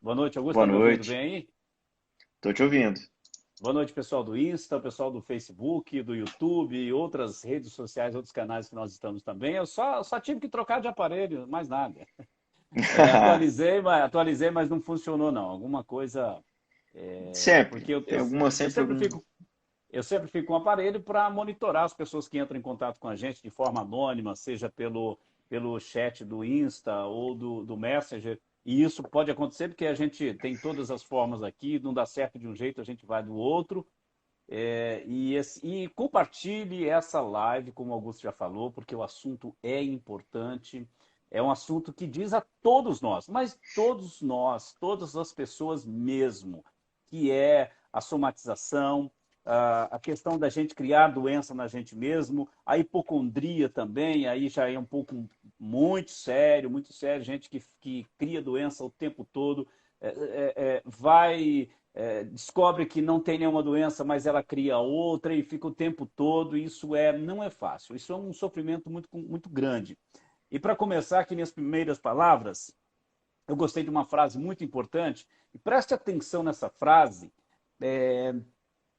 Boa noite, Augusto. Boa Tá me ouvindo bem noite. aí? Tô te ouvindo. Boa noite, pessoal do Insta, pessoal do Facebook, do YouTube e outras redes sociais, outros canais que nós estamos também. Eu só tive que trocar de aparelho, mais nada. Atualizei, mas não funcionou não. Alguma coisa, Sempre. porque Tem alguma eu sempre sempre algum. fico com um aparelho para monitorar as pessoas que entram em contato com a gente de forma anônima, seja pelo chat do Insta ou do Messenger. E isso pode acontecer porque a gente tem todas as formas aqui, não dá certo de um jeito, a gente vai do outro. E compartilhe essa live, como o Augusto já falou, porque o assunto é importante. É um assunto que diz a todos nós, mas todos nós, todas as pessoas mesmo, que é a somatização, a questão da gente criar doença na gente mesmo, a hipocondria também, aí já é um pouco muito sério, gente que cria doença o tempo todo, descobre que não tem nenhuma doença, mas ela cria outra e fica o tempo todo. Não é fácil. Isso é um sofrimento muito grande. E para começar aqui minhas primeiras palavras, eu gostei de uma frase muito importante. E preste atenção nessa frase. É,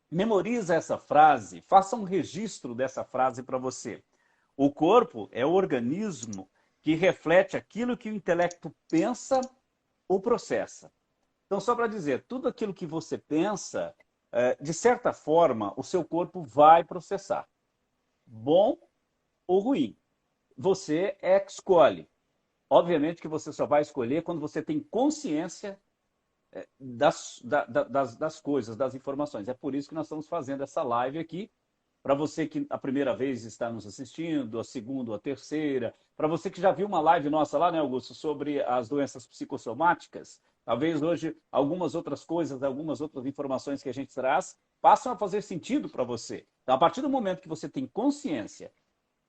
memoriza essa frase. Faça um registro dessa frase para você. O corpo é o organismo que reflete aquilo que o intelecto pensa ou processa. Então, só para dizer, tudo aquilo que você pensa, de certa forma, o seu corpo vai processar. Bom ou ruim. Você é que escolhe. Obviamente que você só vai escolher quando você tem consciência das coisas, das informações. É por isso que nós estamos fazendo essa live aqui. Para você que a primeira vez está nos assistindo, a segunda, a terceira, para você que já viu uma live nossa lá, né, Augusto, sobre as doenças psicossomáticas, talvez hoje algumas outras coisas, algumas outras informações que a gente traz passam a fazer sentido para você. Então, a partir do momento que você tem consciência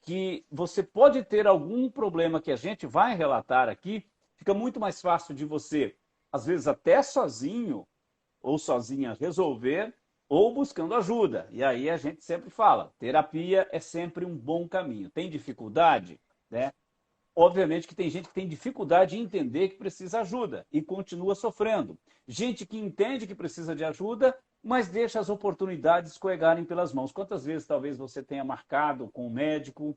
que você pode ter algum problema que a gente vai relatar aqui, fica muito mais fácil de você, às vezes até sozinho ou sozinha, resolver ou buscando ajuda. E aí a gente sempre fala, terapia é sempre um bom caminho. Tem dificuldade, né? Obviamente que tem gente que tem dificuldade em entender que precisa de ajuda e continua sofrendo. Gente que entende que precisa de ajuda, mas deixa as oportunidades escorregarem pelas mãos. Quantas vezes talvez você tenha marcado com o médico,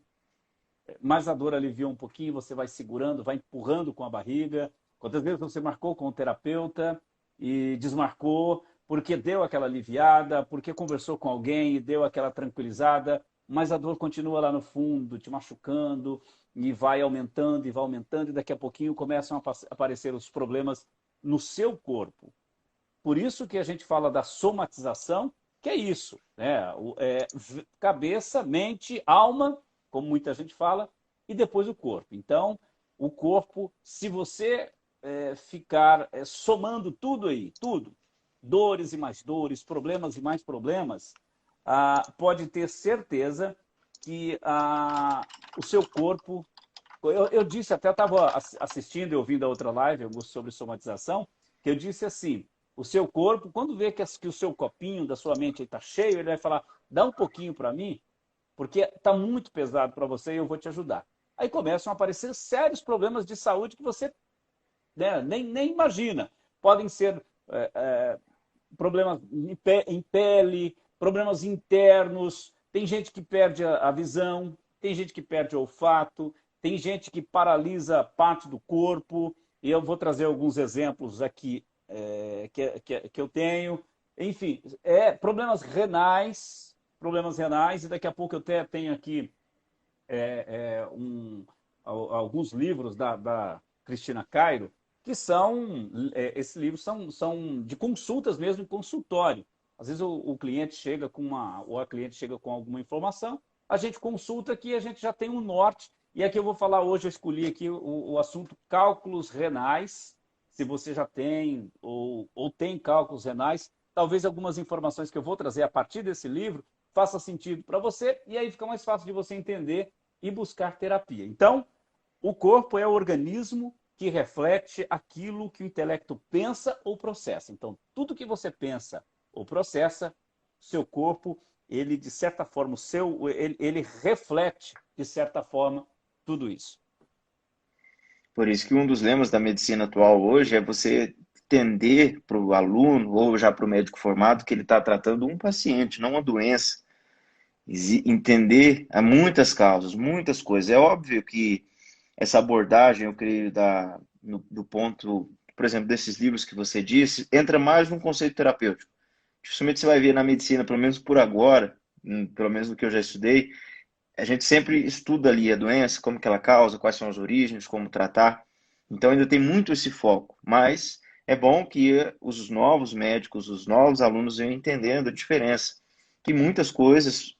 mas a dor aliviou um pouquinho, você vai segurando, vai empurrando com a barriga. Quantas vezes você marcou com o terapeuta e desmarcou porque deu aquela aliviada, porque conversou com alguém e deu aquela tranquilizada, mas a dor continua lá no fundo, te machucando e vai aumentando e daqui a pouquinho começam a aparecer os problemas no seu corpo. Por isso que a gente fala da somatização, que é isso, né? Cabeça, mente, alma, como muita gente fala, e depois o corpo. Então, o corpo, se você ficar somando tudo aí, tudo, dores e mais dores, problemas e mais problemas, pode ter certeza que o seu corpo. Eu disse, até estava assistindo e ouvindo a outra live sobre somatização, que eu disse assim: o seu corpo, quando vê que o seu copinho da sua mente está cheio, ele vai falar: dá um pouquinho para mim, porque está muito pesado para você e eu vou te ajudar. Aí começam a aparecer sérios problemas de saúde que você, né, nem imagina. Podem ser problemas em pele, problemas internos. Tem gente que perde a visão, tem gente que perde o olfato, tem gente que paralisa parte do corpo. E eu vou trazer alguns exemplos aqui que eu tenho. Enfim, problemas renais, e daqui a pouco eu até tenho aqui alguns livros da Cristina Cairo, que esses livros são de consultas mesmo, em consultório. Às vezes o cliente chega ou a cliente chega com alguma informação, a gente consulta aqui, a gente já tem um norte. E aqui eu vou falar hoje, eu escolhi aqui o assunto cálculos renais, se você já tem ou tem cálculos renais, talvez algumas informações que eu vou trazer a partir desse livro faça sentido para você, e aí fica mais fácil de você entender e buscar terapia. Então, o corpo é o organismo que reflete aquilo que o intelecto pensa ou processa. Então, tudo que você pensa ou processa, seu corpo, ele de certa forma, ele reflete de certa forma tudo isso. Por isso que um dos lemas da medicina atual hoje é você entender para o aluno ou já para o médico formado que ele está tratando um paciente, não uma doença. Entender há muitas causas, muitas coisas. É óbvio que essa abordagem, eu creio, do ponto, por exemplo, desses livros que você disse, entra mais num conceito terapêutico. Dificilmente você vai ver na medicina, pelo menos por agora, pelo menos do que eu já estudei, a gente sempre estuda ali a doença, como que ela causa, quais são as origens, como tratar. Então ainda tem muito esse foco, mas é bom que os novos médicos, os novos alunos venham entendendo a diferença, que muitas coisas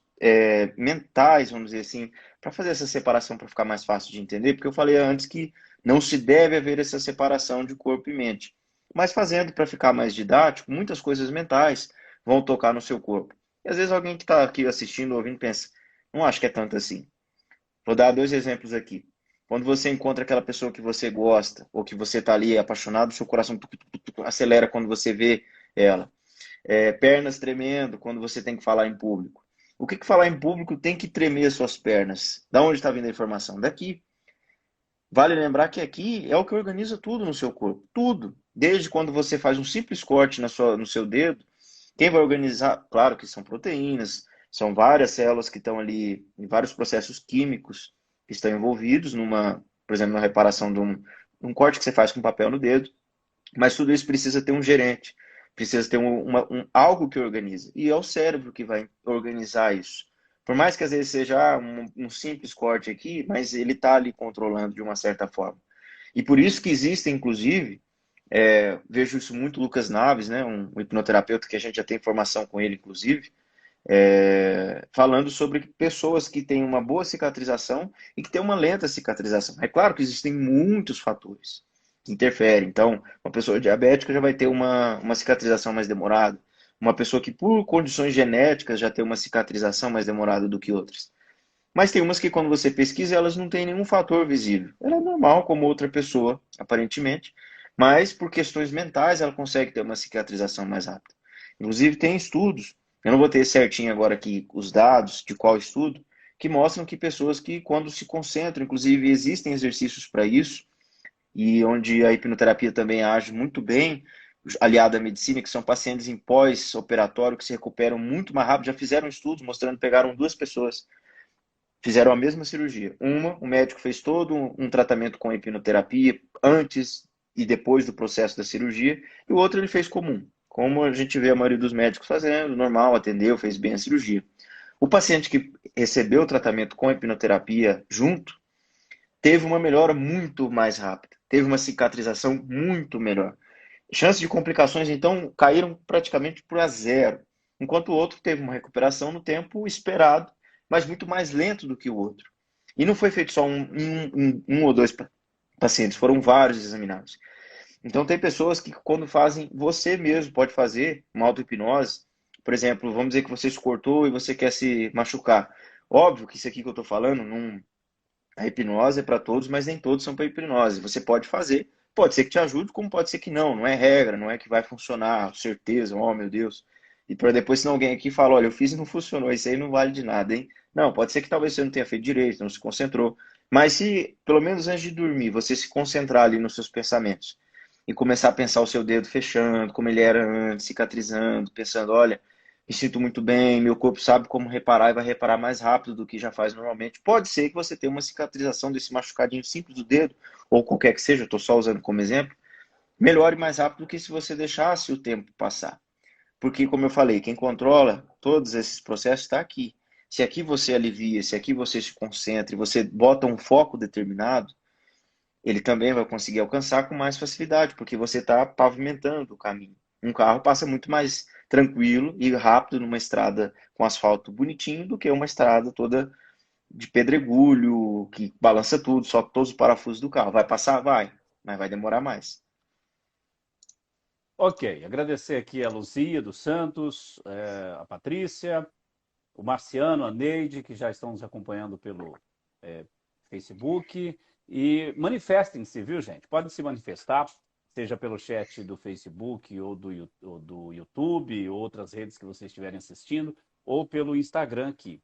mentais, vamos dizer assim, para fazer essa separação para ficar mais fácil de entender, porque eu falei antes que não se deve haver essa separação de corpo e mente. Mas fazendo para ficar mais didático, muitas coisas mentais vão tocar no seu corpo. E às vezes alguém que está aqui assistindo, ouvindo, pensa, não acho que é tanto assim. Vou dar dois exemplos aqui. Quando você encontra aquela pessoa que você gosta, ou que você está ali apaixonado, seu coração acelera quando você vê ela. Pernas tremendo quando você tem que falar em público. O que falar em público tem que tremer as suas pernas? Da onde está vindo a informação? Daqui. Vale lembrar que aqui é o que organiza tudo no seu corpo. Tudo. Desde quando você faz um simples corte no seu dedo, quem vai organizar? Claro que são proteínas, são várias células que estão ali, em vários processos químicos que estão envolvidos por exemplo, na reparação de um corte que você faz com papel no dedo. Mas tudo isso precisa ter um gerente, precisa ter algo que organiza. E é o cérebro que vai organizar isso. Por mais que às vezes seja um simples corte aqui, mas ele está ali controlando de uma certa forma. E por isso que existem, inclusive, vejo isso muito Lucas Naves, né, um hipnoterapeuta que a gente já tem formação com ele, inclusive, falando sobre pessoas que têm uma boa cicatrização e que têm uma lenta cicatrização. É claro que existem muitos fatores que interferem. Então, uma pessoa diabética já vai ter uma cicatrização mais demorada. Uma pessoa que, por condições genéticas, já tem uma cicatrização mais demorada do que outras. Mas tem umas que, quando você pesquisa, elas não têm nenhum fator visível. Ela é normal, como outra pessoa, aparentemente, mas por questões mentais ela consegue ter uma cicatrização mais rápida. Inclusive, tem estudos, eu não vou ter certinho agora aqui os dados de qual estudo, que mostram que pessoas que, quando se concentram, inclusive existem exercícios para isso, e onde a hipnoterapia também age muito bem, aliada à medicina, que são pacientes em pós-operatório que se recuperam muito mais rápido. Já fizeram estudos mostrando, pegaram duas pessoas, fizeram a mesma cirurgia. O médico fez todo um tratamento com hipnoterapia antes e depois do processo da cirurgia, e o outro ele fez comum, como a gente vê a maioria dos médicos fazendo, normal, atendeu, fez bem a cirurgia. O paciente que recebeu o tratamento com hipnoterapia junto, teve uma melhora muito mais rápida, teve uma cicatrização muito melhor. Chances de complicações, então, caíram praticamente para zero, enquanto o outro teve uma recuperação no tempo esperado, mas muito mais lento do que o outro. E não foi feito só um ou dois pacientes, foram vários examinados. Então, tem pessoas que, quando fazem, você mesmo pode fazer uma auto-hipnose. Por exemplo, vamos dizer que você se cortou e você quer se machucar. Óbvio que isso aqui que eu estou falando não, a hipnose é para todos, mas nem todos são para hipnose. Você pode fazer, pode ser que te ajude, como pode ser que não. Não é regra, não é que vai funcionar, certeza, oh meu Deus. E para depois, se alguém aqui fala, olha, eu fiz e não funcionou, isso aí não vale de nada, hein? Não, pode ser que talvez você não tenha feito direito, não se concentrou. Mas se, pelo menos antes de dormir, você se concentrar ali nos seus pensamentos e começar a pensar o seu dedo fechando, como ele era antes, cicatrizando, pensando, olha, me sinto muito bem, meu corpo sabe como reparar e vai reparar mais rápido do que já faz normalmente. Pode ser que você tenha uma cicatrização desse machucadinho simples do dedo, ou qualquer que seja, eu estou só usando como exemplo, melhore mais rápido do que se você deixasse o tempo passar. Porque, como eu falei, quem controla todos esses processos está aqui. Se aqui você alivia, se aqui você se concentra e você bota um foco determinado, ele também vai conseguir alcançar com mais facilidade, porque você está pavimentando o caminho. Um carro passa muito mais tranquilo e rápido numa estrada com asfalto bonitinho do que uma estrada toda de pedregulho, que balança tudo, só todos os parafusos do carro. Vai passar? Vai, mas vai demorar mais. Ok, agradecer aqui a Luzia dos Santos, a Patrícia, o Marciano, a Neide, que já estão nos acompanhando pelo Facebook. E manifestem-se, viu, gente? Podem se manifestar, seja pelo chat do Facebook ou do YouTube, ou outras redes que vocês estiverem assistindo, ou pelo Instagram aqui.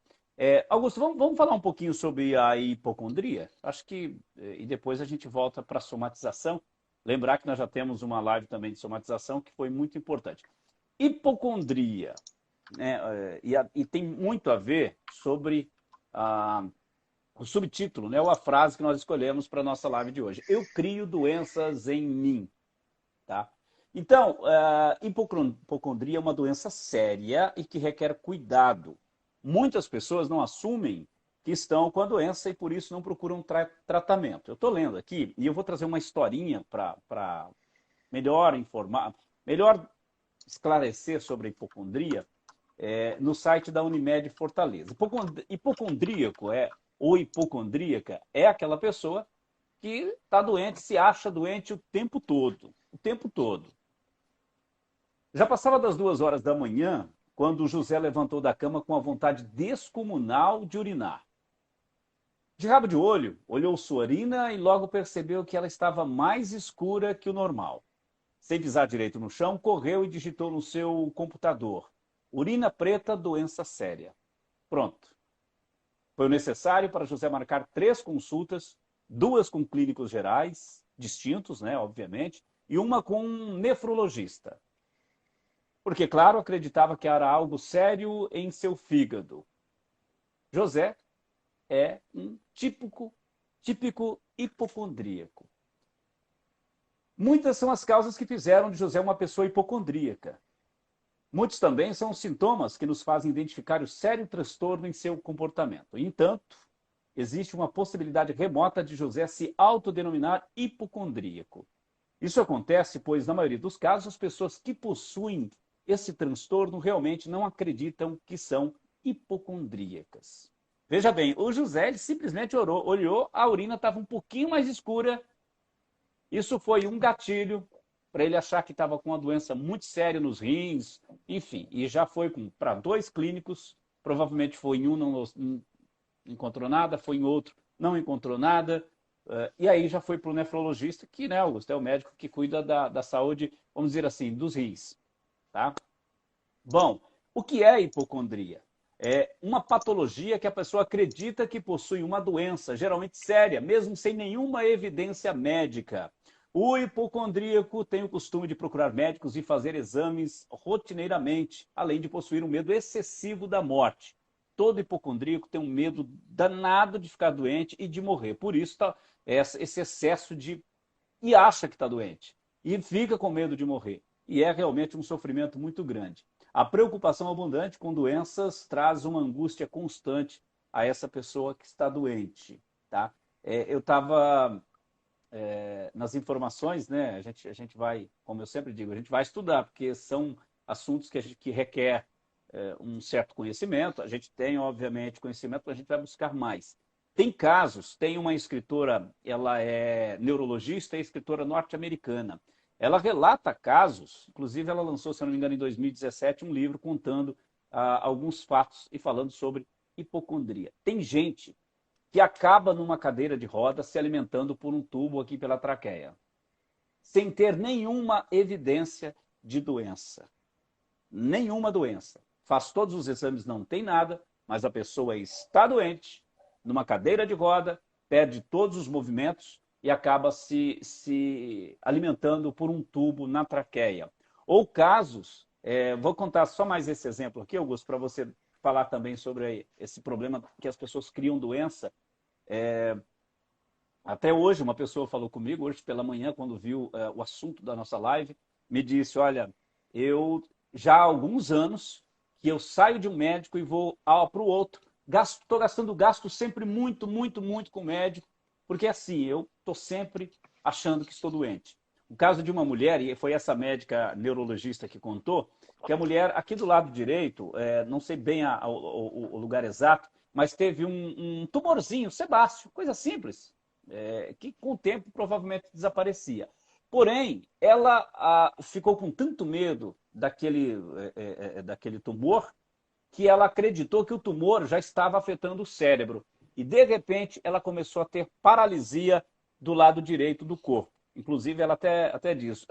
Augusto, vamos falar um pouquinho sobre a hipocondria? Acho que, e depois a gente volta para a somatização. lembrar que nós já temos uma live também de somatização que foi muito importante. Hipocondria, né? E tem muito a ver sobre o subtítulo, né? Ou a frase que nós escolhemos para a nossa live de hoje. Eu crio doenças em mim. Tá? Então, hipocondria é uma doença séria e que requer cuidado. Muitas pessoas não assumem que estão com a doença e por isso não procuram tratamento. Eu estou lendo aqui e eu vou trazer uma historinha para melhor informar, melhor esclarecer sobre a hipocondria no site da Unimed Fortaleza. Hipocondríaco ou hipocondríaca é aquela pessoa que está doente, se acha doente o tempo todo. O tempo todo. Já passava das 2 horas da manhã, quando José levantou da cama com a vontade descomunal de urinar. De rabo de olho, olhou sua urina e logo percebeu que ela estava mais escura que o normal. Sem pisar direito no chão, correu e digitou no seu computador: urina preta, doença séria. Pronto. Foi o necessário para José marcar 3 consultas, 2 com clínicos gerais, distintos, né, obviamente, e uma com um nefrologista. Porque, claro, acreditava que era algo sério em seu fígado. José é um típico hipocondríaco. Muitas são as causas que fizeram de José uma pessoa hipocondríaca. Muitos também são os sintomas que nos fazem identificar o sério transtorno em seu comportamento. Entanto, existe uma possibilidade remota de José se autodenominar hipocondríaco. Isso acontece pois, na maioria dos casos, as pessoas que possuem esse transtorno realmente não acreditam que são hipocondríacas. Veja bem, o José ele simplesmente olhou, a urina estava um pouquinho mais escura. Isso foi um gatilho para ele achar que estava com uma doença muito séria nos rins, enfim, e já foi para 2 clínicos, provavelmente foi em um, não encontrou nada, foi em outro, não encontrou nada, e aí já foi para o nefrologista, que, né, Augusto, é o médico que cuida da saúde, vamos dizer assim, dos rins. Tá? Bom, o que é hipocondria? É uma patologia que a pessoa acredita que possui uma doença, geralmente séria, mesmo sem nenhuma evidência médica. O hipocondríaco tem o costume de procurar médicos e fazer exames rotineiramente, além de possuir um medo excessivo da morte. Todo hipocondríaco tem um medo danado de ficar doente e de morrer. Por isso, esse excesso de... E acha que está doente. E fica com medo de morrer. E é realmente um sofrimento muito grande. A preocupação abundante com doenças traz uma angústia constante a essa pessoa que está doente. Tá? Eu estava... nas informações, né, a gente vai, como eu sempre digo, a gente vai estudar, porque são assuntos que requer um certo conhecimento. A gente tem, obviamente, conhecimento, mas a gente vai buscar mais. Tem casos, tem uma escritora, ela é neurologista e escritora norte-americana. Ela relata casos, inclusive ela lançou, se não me engano, em 2017, um livro contando alguns fatos e falando sobre hipocondria. Tem gente que acaba numa cadeira de rodas se alimentando por um tubo aqui pela traqueia, sem ter nenhuma evidência de doença. Nenhuma doença. Faz todos os exames, não tem nada, mas a pessoa está doente, numa cadeira de roda, perde todos os movimentos e acaba se alimentando por um tubo na traqueia. Ou casos, vou contar só mais esse exemplo aqui, Augusto, para você falar também sobre esse problema que as pessoas criam doença. Até hoje, uma pessoa falou comigo, hoje pela manhã, quando viu o assunto da nossa live, me disse, olha, eu já há alguns anos que eu saio de um médico e vou para o outro, estou gastando gasto sempre muito com o médico, porque assim, eu estou sempre achando que estou doente. O caso de uma mulher, e foi essa médica neurologista que contou, que a mulher, aqui do lado direito, não sei bem o lugar exato, mas teve um tumorzinho, sebáceo, coisa simples, que com o tempo provavelmente desaparecia. Porém, ela ficou com tanto medo daquele tumor, que ela acreditou que o tumor já estava afetando o cérebro. E, de repente, ela começou a ter paralisia do lado direito do corpo. Inclusive, ela até diz,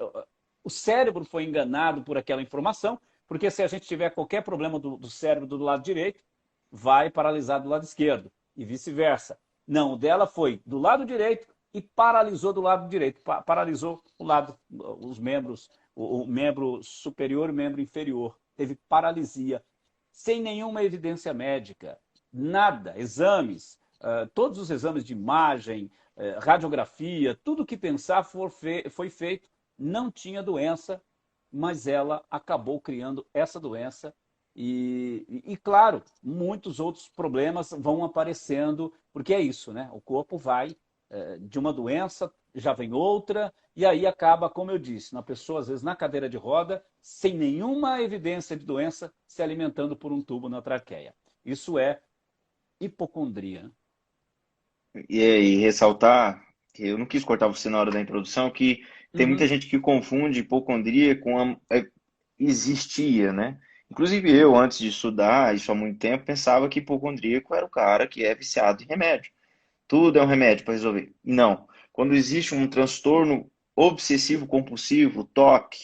o cérebro foi enganado por aquela informação, porque se a gente tiver qualquer problema do cérebro do lado direito, vai paralisar do lado esquerdo, e vice-versa. Não, o dela foi do lado direito, e paralisou do lado direito, paralisou o lado, os membros, o membro superior e o membro inferior. Teve paralisia, sem nenhuma evidência médica, nada, exames, todos os exames de imagem, radiografia, tudo que pensar foi feito, não tinha doença, mas ela acabou criando essa doença e, claro, muitos outros problemas vão aparecendo, porque é isso, né? O corpo vai de uma doença, já vem outra, e aí acaba, como eu disse, na pessoa, às vezes, na cadeira de roda, sem nenhuma evidência de doença, se alimentando por um tubo na traqueia. Isso é hipocondria. E ressaltar, que eu não quis cortar você na hora da introdução, que tem muita Uhum. gente que confunde hipocondria com existia, né? Inclusive eu, antes de estudar isso há muito tempo, pensava que hipocondríaco era o cara que é viciado em remédio. Tudo é um remédio para resolver. Não. Quando existe um transtorno obsessivo compulsivo, TOC,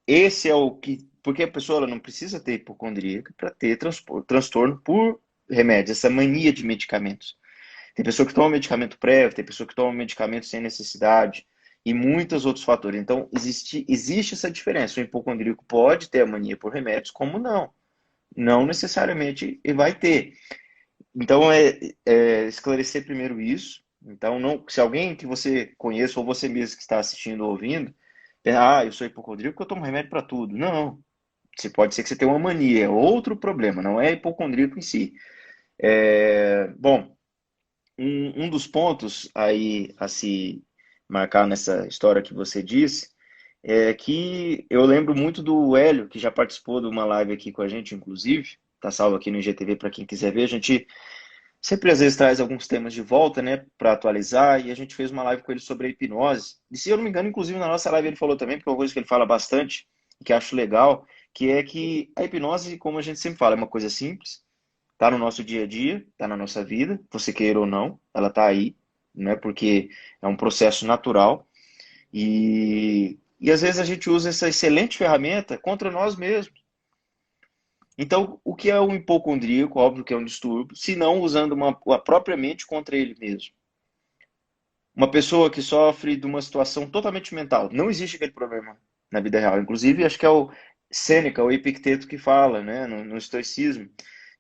esse é o que. Porque a pessoa ela não precisa ter hipocondríaca para ter transtorno por remédio, essa mania de medicamentos. Tem pessoa que toma medicamento prévio, tem pessoa que toma medicamento sem necessidade e muitos outros fatores. Então, existe essa diferença. O hipocondríaco pode ter a mania por remédios, como não. Não necessariamente ele vai ter. Então, esclarecer primeiro isso. Então, não, se alguém que você conheça ou você mesmo que está assistindo ou ouvindo, eu sou hipocondríaco, eu tomo remédio para tudo. Não. Você pode ser que você tenha uma mania, é outro problema, não é hipocondríaco em si. Bom, um dos pontos aí a se marcar nessa história que você disse é que eu lembro muito do Hélio, que já participou de uma live aqui com a gente, inclusive, tá salvo aqui no IGTV para quem quiser ver. A gente sempre às vezes traz alguns temas de volta, né, para atualizar, e a gente fez uma live com ele sobre a hipnose. E se eu não me engano, inclusive na nossa live ele falou também, porque é uma coisa que ele fala bastante, que acho legal, que é que a hipnose, como a gente sempre fala, é uma coisa simples, tá no nosso dia a dia, tá na nossa vida, você queira ou não, ela tá aí, né? Porque é um processo natural e às vezes a gente usa essa excelente ferramenta contra nós mesmos. Então, o que é um hipocondríaco? Óbvio que é um distúrbio, se não usando a própria mente contra ele mesmo. Uma pessoa que sofre de uma situação totalmente mental, não existe aquele problema na vida real. Inclusive, acho que é o Sêneca, o Epicteto, que fala, né, no estoicismo,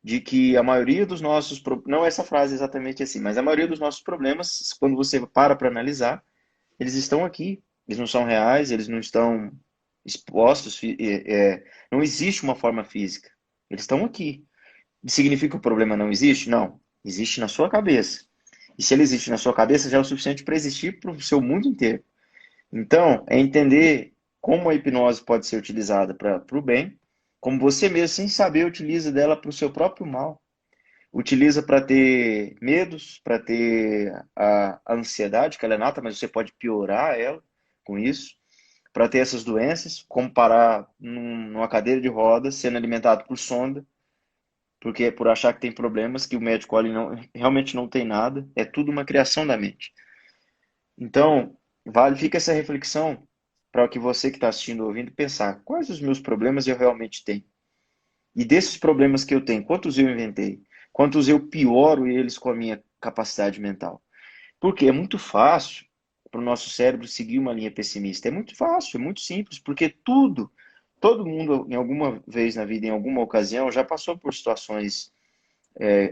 de que a maioria dos nossos, não é essa frase exatamente assim, mas a maioria dos nossos problemas, quando você para analisar, eles estão aqui, eles não são reais, eles não estão expostos, não existe uma forma física, eles estão aqui. Significa que o problema não existe? Não, existe na sua cabeça. E se ele existe na sua cabeça, já é o suficiente para existir para o seu mundo inteiro. Então, é entender como a hipnose pode ser utilizada para o bem, como você mesmo, sem saber, utiliza dela para o seu próprio mal. Utiliza para ter medos, para ter a ansiedade, que ela é nata, mas você pode piorar ela com isso. Para ter essas doenças, como parar numa cadeira de rodas, sendo alimentado por sonda, porque por achar que tem problemas que o médico olha e realmente não tem nada, é tudo uma criação da mente. Então, fica essa reflexão para que você que está assistindo ou ouvindo pensar, quais os meus problemas eu realmente tenho? E desses problemas que eu tenho, quantos eu inventei? Quantos eu pioro eles com a minha capacidade mental? Porque é muito fácil para o nosso cérebro seguir uma linha pessimista. É muito fácil, é muito simples, porque todo mundo, em alguma vez na vida, em alguma ocasião, já passou por situações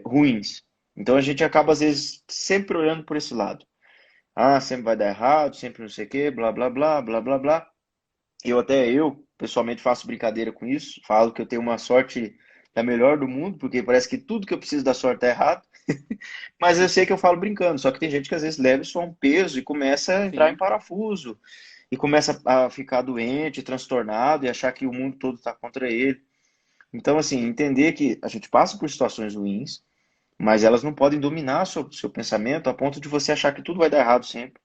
ruins. Então a gente acaba, às vezes, sempre olhando por esse lado. Ah, sempre vai dar errado, sempre não sei o quê, blá, blá, blá, blá, blá, blá. Eu, pessoalmente, faço brincadeira com isso. Falo que eu tenho uma sorte da melhor do mundo, porque parece que tudo que eu preciso da sorte é errado. Mas eu sei que eu falo brincando. Só que tem gente que às vezes leva isso a um peso e começa a entrar em Sim. parafuso. E começa a ficar doente, transtornado e achar que o mundo todo está contra ele. Então, assim, entender que a gente passa por situações ruins, mas elas não podem dominar seu pensamento a ponto de você achar que tudo vai dar errado sempre,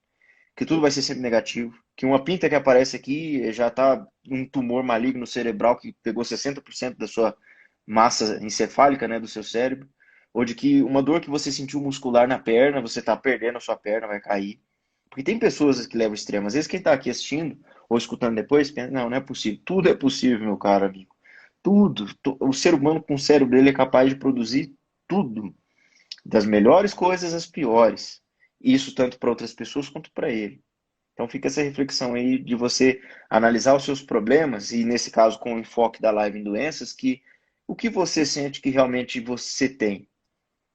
que tudo vai ser sempre negativo, que uma pinta que aparece aqui já está um tumor maligno cerebral que pegou 60% da sua massa encefálica, né, do seu cérebro, ou de que uma dor que você sentiu muscular na perna, você está perdendo a sua perna, vai cair. Porque tem pessoas que levam ao extremo. Às vezes quem está aqui assistindo ou escutando depois pensa, não, não é possível. Tudo é possível, meu caro amigo. Tudo. O ser humano com o cérebro dele é capaz de produzir tudo. Das melhores coisas às piores. Isso tanto para outras pessoas quanto para ele. Então fica essa reflexão aí de você analisar os seus problemas e, nesse caso, com o enfoque da live em doenças, que o que você sente que realmente você tem?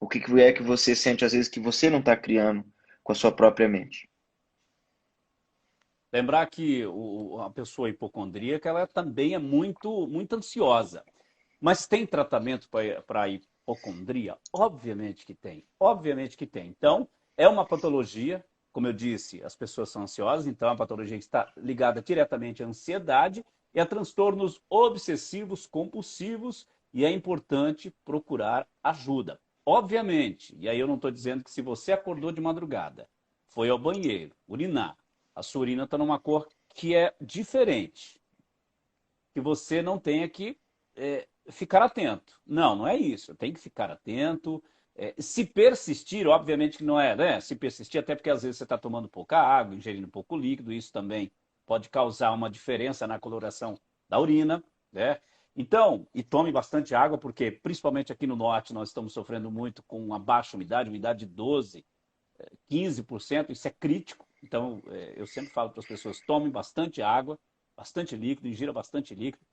O que é que você sente, às vezes, que você não está criando com a sua própria mente? Lembrar que a pessoa hipocondríaca, ela também é muito ansiosa. Mas tem tratamento para hipocondria? Obviamente que tem. Obviamente que tem. Então, é uma patologia, como eu disse, as pessoas são ansiosas, então é uma patologia que está ligada diretamente à ansiedade e a transtornos obsessivos compulsivos, e é importante procurar ajuda. Obviamente, e aí eu não estou dizendo que se você acordou de madrugada, foi ao banheiro, urinar, a sua urina está numa cor que é diferente, que você não tenha que ficar atento. Não, não é isso. Tem que ficar atento. Se persistir, obviamente que não é, né? Se persistir, até porque às vezes você está tomando pouca água, ingerindo pouco líquido, isso também pode causar uma diferença na coloração da urina, né? Então, e tome bastante água, porque principalmente aqui no norte nós estamos sofrendo muito com uma baixa umidade de 12, 15%, isso é crítico. Então, eu sempre falo para as pessoas, tomem bastante água, bastante líquido, ingira bastante líquido.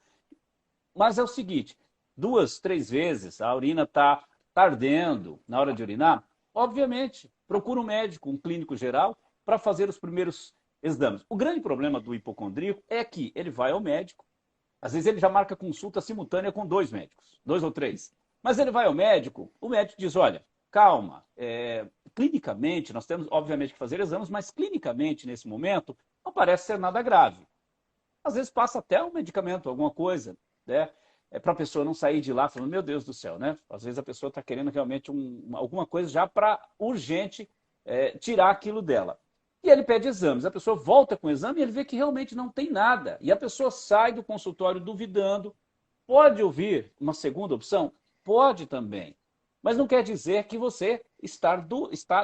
Mas é o seguinte, 2, 3 vezes a urina está ardendo na hora de urinar, obviamente, procura um médico, um clínico geral, para fazer os primeiros exames. O grande problema do hipocondríaco é que ele vai ao médico, às vezes ele já marca consulta simultânea com 2 médicos, 2 ou 3. Mas ele vai ao médico, o médico diz, olha, calma, clinicamente, nós temos obviamente que fazer exames, mas clinicamente, nesse momento, não parece ser nada grave. Às vezes passa até um medicamento, alguma coisa, né? Para a pessoa não sair de lá falando, meu Deus do céu, né? Às vezes a pessoa está querendo realmente alguma coisa já para urgente tirar aquilo dela. E ele pede exames, a pessoa volta com o exame e ele vê que realmente não tem nada. E a pessoa sai do consultório duvidando. Pode ouvir uma segunda opção? Pode também. Mas não quer dizer que você está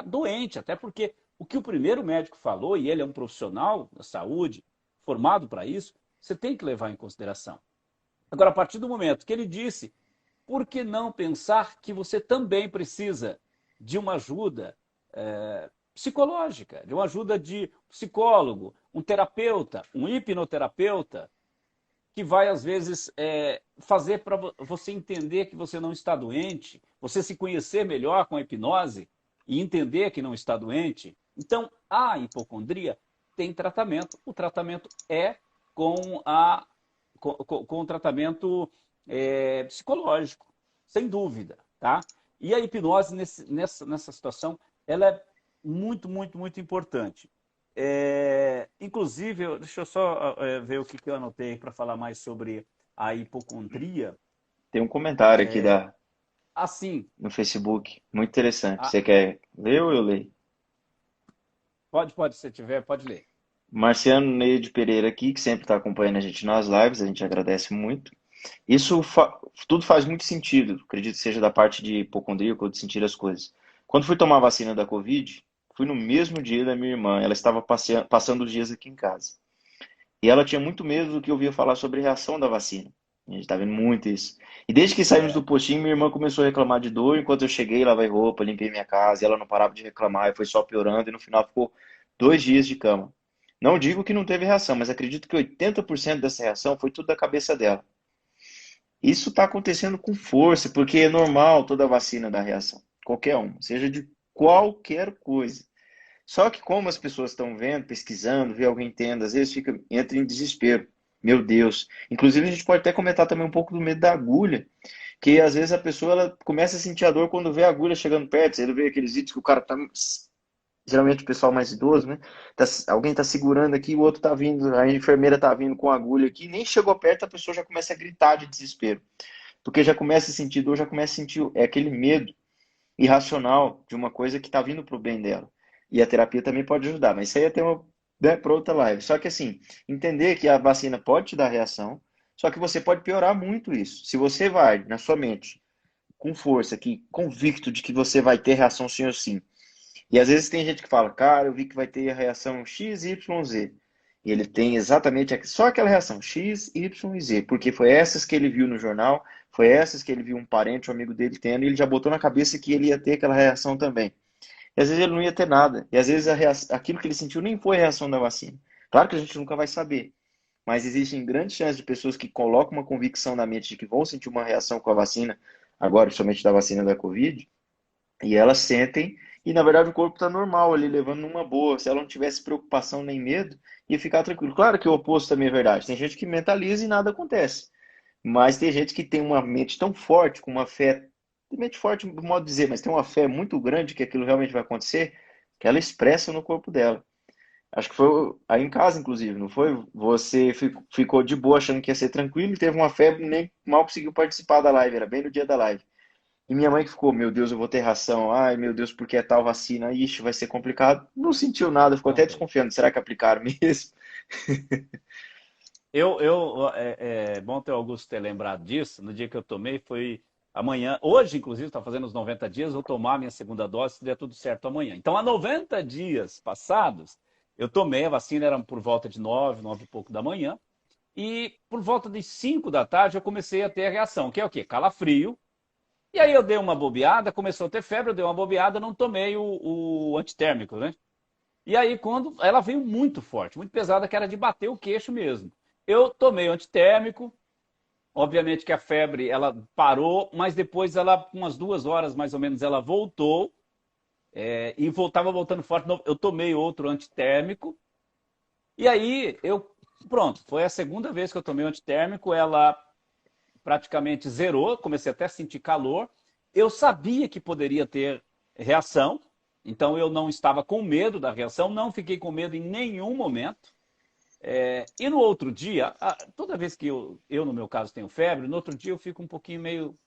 doente, até porque o que o primeiro médico falou, e ele é um profissional da saúde, formado para isso, você tem que levar em consideração. Agora, a partir do momento que ele disse, por que não pensar que você também precisa de uma ajuda psicológica, de uma ajuda de psicólogo, um terapeuta, um hipnoterapeuta, que vai, às vezes, fazer para você entender que você não está doente, você se conhecer melhor com a hipnose e entender que não está doente. Então, a hipocondria tem tratamento. O tratamento é com, com o tratamento psicológico, sem dúvida. Tá? E a hipnose, nessa situação, ela é muito importante. Inclusive, deixa eu só ver o que eu anotei para falar mais sobre a hipocondria. Tem um comentário aqui Assim, no Facebook, muito interessante. a- Você quer ler ou eu leio? se tiver, pode ler. Marciano Neide Pereira aqui, que sempre está acompanhando a gente nas lives, a gente agradece muito. Isso tudo faz muito sentido, acredito que seja da parte de hipocondríaco ou de sentir as coisas. Quando fui tomar a vacina da Covid, fui no mesmo dia da minha irmã, ela estava passando os dias aqui em casa. E ela tinha muito medo do que eu ouvia falar sobre reação da vacina. A gente tá vendo muito isso. E desde que saímos do É, postinho, minha irmã começou a reclamar de dor. Enquanto eu cheguei, lavei roupa, limpei minha casa, e ela não parava de reclamar, e foi só piorando, e no final ficou 2 dias de cama. Não digo que não teve reação, mas acredito que 80% dessa reação foi tudo da cabeça dela. Isso está acontecendo com força, porque é normal toda vacina dar reação. Qualquer uma, seja de qualquer coisa. Só que como as pessoas estão vendo, pesquisando, vê alguém tendo, às vezes entra em desespero. Meu Deus. Inclusive a gente pode até comentar também um pouco do medo da agulha, que às vezes a pessoa ela começa a sentir a dor quando vê a agulha chegando perto. Você vê aqueles vídeos que o cara tá, geralmente o pessoal mais idoso, né? Alguém tá segurando aqui, o outro tá vindo, a enfermeira tá vindo com a agulha aqui, nem chegou perto, a pessoa já começa a gritar de desespero. Porque já começa a sentir dor, já começa a sentir aquele medo irracional de uma coisa que está vindo para o bem dela. E a terapia também pode ajudar, mas isso aí é tema, né, para outra live. Só que assim, entender que a vacina pode te dar reação, só que você pode piorar muito isso. Se você vai na sua mente com força, que convicto de que você vai ter reação sim ou sim. E às vezes tem gente que fala, cara, eu vi que vai ter a reação X, Y, Z. E ele tem exatamente só aquela reação X, Y e Z, porque foi essas que ele viu no jornal, foi essas que ele viu um parente, um amigo dele tendo, e ele já botou na cabeça que ele ia ter aquela reação também. e às vezes ele não ia ter nada. E às vezes aquilo que ele sentiu nem foi a reação da vacina. Claro que a gente nunca vai saber, mas existem grandes chances de pessoas que colocam uma convicção na mente de que vão sentir uma reação com a vacina, agora principalmente da vacina da Covid, e elas sentem, e na verdade o corpo está normal ali, levando numa boa. Se ela não tivesse preocupação nem medo, ia ficar tranquilo. Claro que o oposto também é verdade. Tem gente que mentaliza e nada acontece. Mas tem gente que tem uma mente tão forte, com uma fé, mente forte, do modo de dizer, mas tem uma fé muito grande que aquilo realmente vai acontecer, que ela expressa no corpo dela. Acho que foi aí em casa, inclusive, não foi? Você ficou de boa achando que ia ser tranquilo e teve uma febre, nem mal conseguiu participar da live, era bem no dia da live. E minha mãe que ficou, meu Deus, eu vou ter ração. Ai, meu Deus, porque é tal vacina? Ixi, vai ser complicado. Não sentiu nada, ficou Não até tem. desconfiando. Será que aplicaram mesmo? É bom ter o Augusto ter lembrado disso. No dia que eu tomei foi amanhã. Hoje, inclusive, está fazendo os 90 dias. Vou tomar a minha segunda dose se der tudo certo amanhã. Então, há 90 dias passados, eu tomei a vacina, era por volta de 9, 9 e pouco da manhã. E por volta de 5 da tarde eu comecei a ter a reação, que é o quê? Calafrio. E aí eu dei uma bobeada, começou a ter febre, eu dei uma bobeada, não tomei o antitérmico, né? E aí, quando ela veio muito forte, muito pesada, que era de bater o queixo mesmo. Eu tomei o antitérmico, obviamente que a febre ela parou, mas depois ela, com umas 2 horas mais ou menos, ela voltou e voltava voltando forte. Eu tomei outro antitérmico e aí pronto, foi a segunda vez que eu tomei o antitérmico, ela praticamente zerou, comecei até a sentir calor. Eu sabia que poderia ter reação, então eu não estava com medo da reação, não fiquei com medo em nenhum momento. E no outro dia, toda vez que no meu caso, tenho febre, no outro dia eu fico um pouquinho meio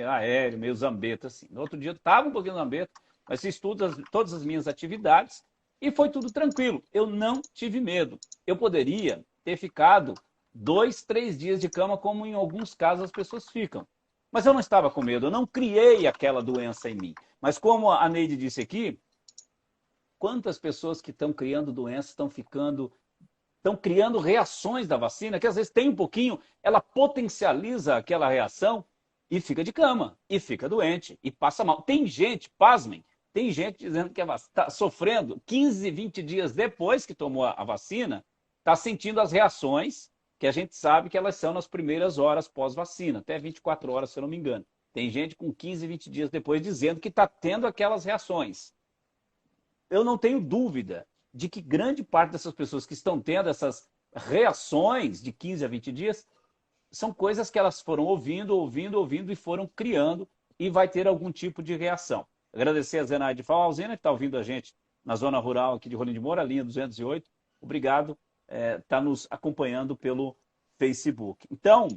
aéreo, meio zambeta, assim. No outro dia eu estava um pouquinho zambeta, mas fiz todas as minhas atividades e foi tudo tranquilo. Eu não tive medo. Eu poderia ter ficado 2, 3 dias de cama, como em alguns casos as pessoas ficam. Mas eu não estava com medo, eu não criei aquela doença em mim. Mas como a Neide disse aqui, quantas pessoas que estão criando doenças estão criando reações da vacina, que às vezes tem um pouquinho, ela potencializa aquela reação e fica de cama, e fica doente, e passa mal. Tem gente, pasmem, tem gente dizendo que está sofrendo 15, 20 dias depois que tomou a vacina, está sentindo as reações que a gente sabe que elas são nas primeiras horas pós-vacina, até 24 horas, se eu não me engano. Tem gente com 15, 20 dias depois dizendo que está tendo aquelas reações. Eu não tenho dúvida de que grande parte dessas pessoas que estão tendo essas reações de 15 a 20 dias são coisas que elas foram ouvindo e foram criando e vai ter algum tipo de reação. Agradecer a Zenaide Falalzina, que está ouvindo a gente na zona rural aqui de Rolim de Moura, linha 208. Obrigado, está nos acompanhando pelo Facebook. Então,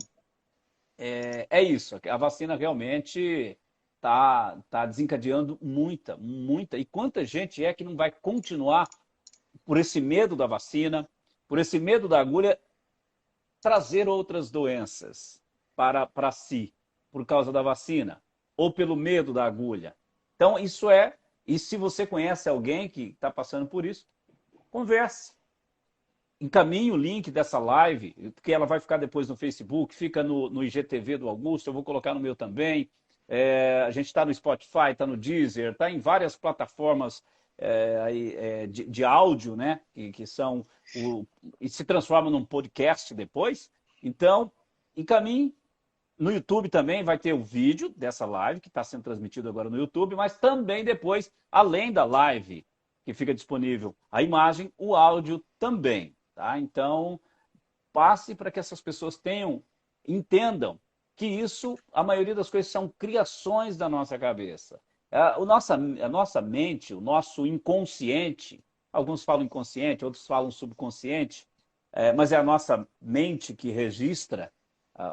é isso. A vacina realmente está desencadeando muita, muita. E quanta gente é que não vai continuar por esse medo da vacina, por esse medo da agulha, trazer outras doenças para si, por causa da vacina, ou pelo medo da agulha. Então, e se você conhece alguém que está passando por isso, converse. Encaminhe o link dessa live, que ela vai ficar depois no Facebook, fica no IGTV do Augusto, eu vou colocar no meu também. A gente está no Spotify, está no Deezer, está em várias plataformas de áudio, né? Que são e se transformam num podcast depois. Então, encaminhe. No YouTube também vai ter o vídeo dessa live, que está sendo transmitido agora no YouTube, mas também depois, além da live, que fica disponível a imagem, o áudio também. Tá? Então, passe para que essas pessoas entendam que isso, a maioria das coisas são criações da nossa cabeça. A nossa mente, o nosso inconsciente, alguns falam inconsciente, outros falam subconsciente, mas é a nossa mente que registra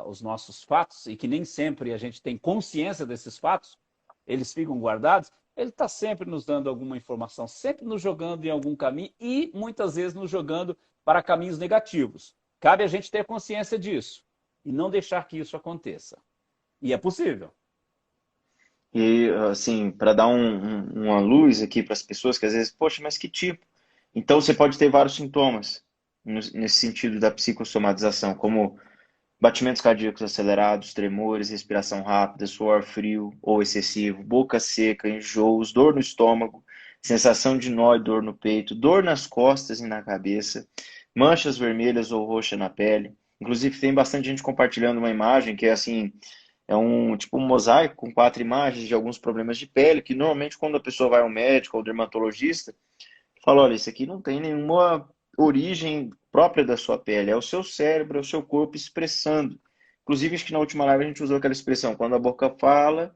os nossos fatos e que nem sempre a gente tem consciência desses fatos, eles ficam guardados, ele está sempre nos dando alguma informação, sempre nos jogando em algum caminho e muitas vezes nos jogando para caminhos negativos. Cabe a gente ter consciência disso e não deixar que isso aconteça. E é possível. E, assim, para dar uma luz aqui para as pessoas que às vezes, poxa, mas que tipo? Então, você pode ter vários sintomas nesse sentido da psicossomatização, como batimentos cardíacos acelerados, tremores, respiração rápida, suor frio ou excessivo, boca seca, enjoos, dor no estômago, sensação de nó e dor no peito, dor nas costas e na cabeça, manchas vermelhas ou roxas na pele. Inclusive, tem bastante gente compartilhando uma imagem que é assim, é um tipo um mosaico com 4 imagens de alguns problemas de pele, que normalmente quando a pessoa vai ao médico ou ao dermatologista, fala, olha, isso aqui não tem nenhuma origem própria da sua pele, é o seu cérebro, é o seu corpo expressando. Inclusive, acho que na última live a gente usou aquela expressão, quando a boca fala,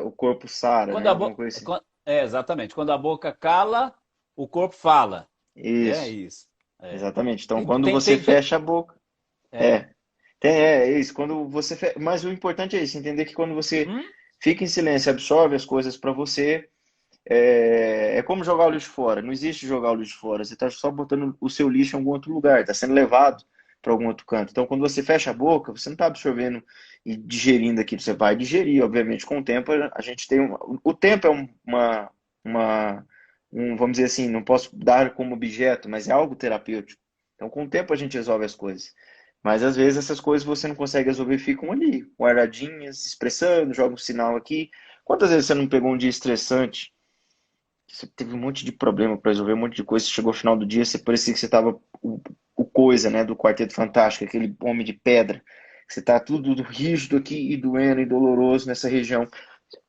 o corpo sara, Quando né? a Alguma bo... coisa assim. exatamente. Quando a boca cala, o corpo fala. É Isso, isso. É. exatamente. Então, Tem, quando tem, você tem, tem- fecha a boca, é. é, é isso. Quando você Mas o importante é isso, entender que quando você Hum? fica em silêncio, absorve as coisas para você, é como jogar o lixo fora. Não existe jogar o lixo fora. Você está só botando o seu lixo em algum outro lugar, está sendo levado para algum outro canto. Então, quando você fecha a boca, você não está absorvendo e digerindo aquilo. Você vai digerir, obviamente, com o tempo. A gente tem o tempo é uma vamos dizer assim, não posso dar como objeto, mas é algo terapêutico. Então, com o tempo a gente resolve as coisas. Mas às vezes essas coisas você não consegue resolver, ficam ali, guardadinhas, expressando, joga um sinal aqui. Quantas vezes você não pegou um dia estressante? Você teve um monte de problema para resolver, um monte de coisa. Você chegou ao final do dia, você parecia que você estava o coisa, né, do Quarteto Fantástico, aquele homem de pedra. Você tá tudo rígido aqui e doendo e doloroso nessa região.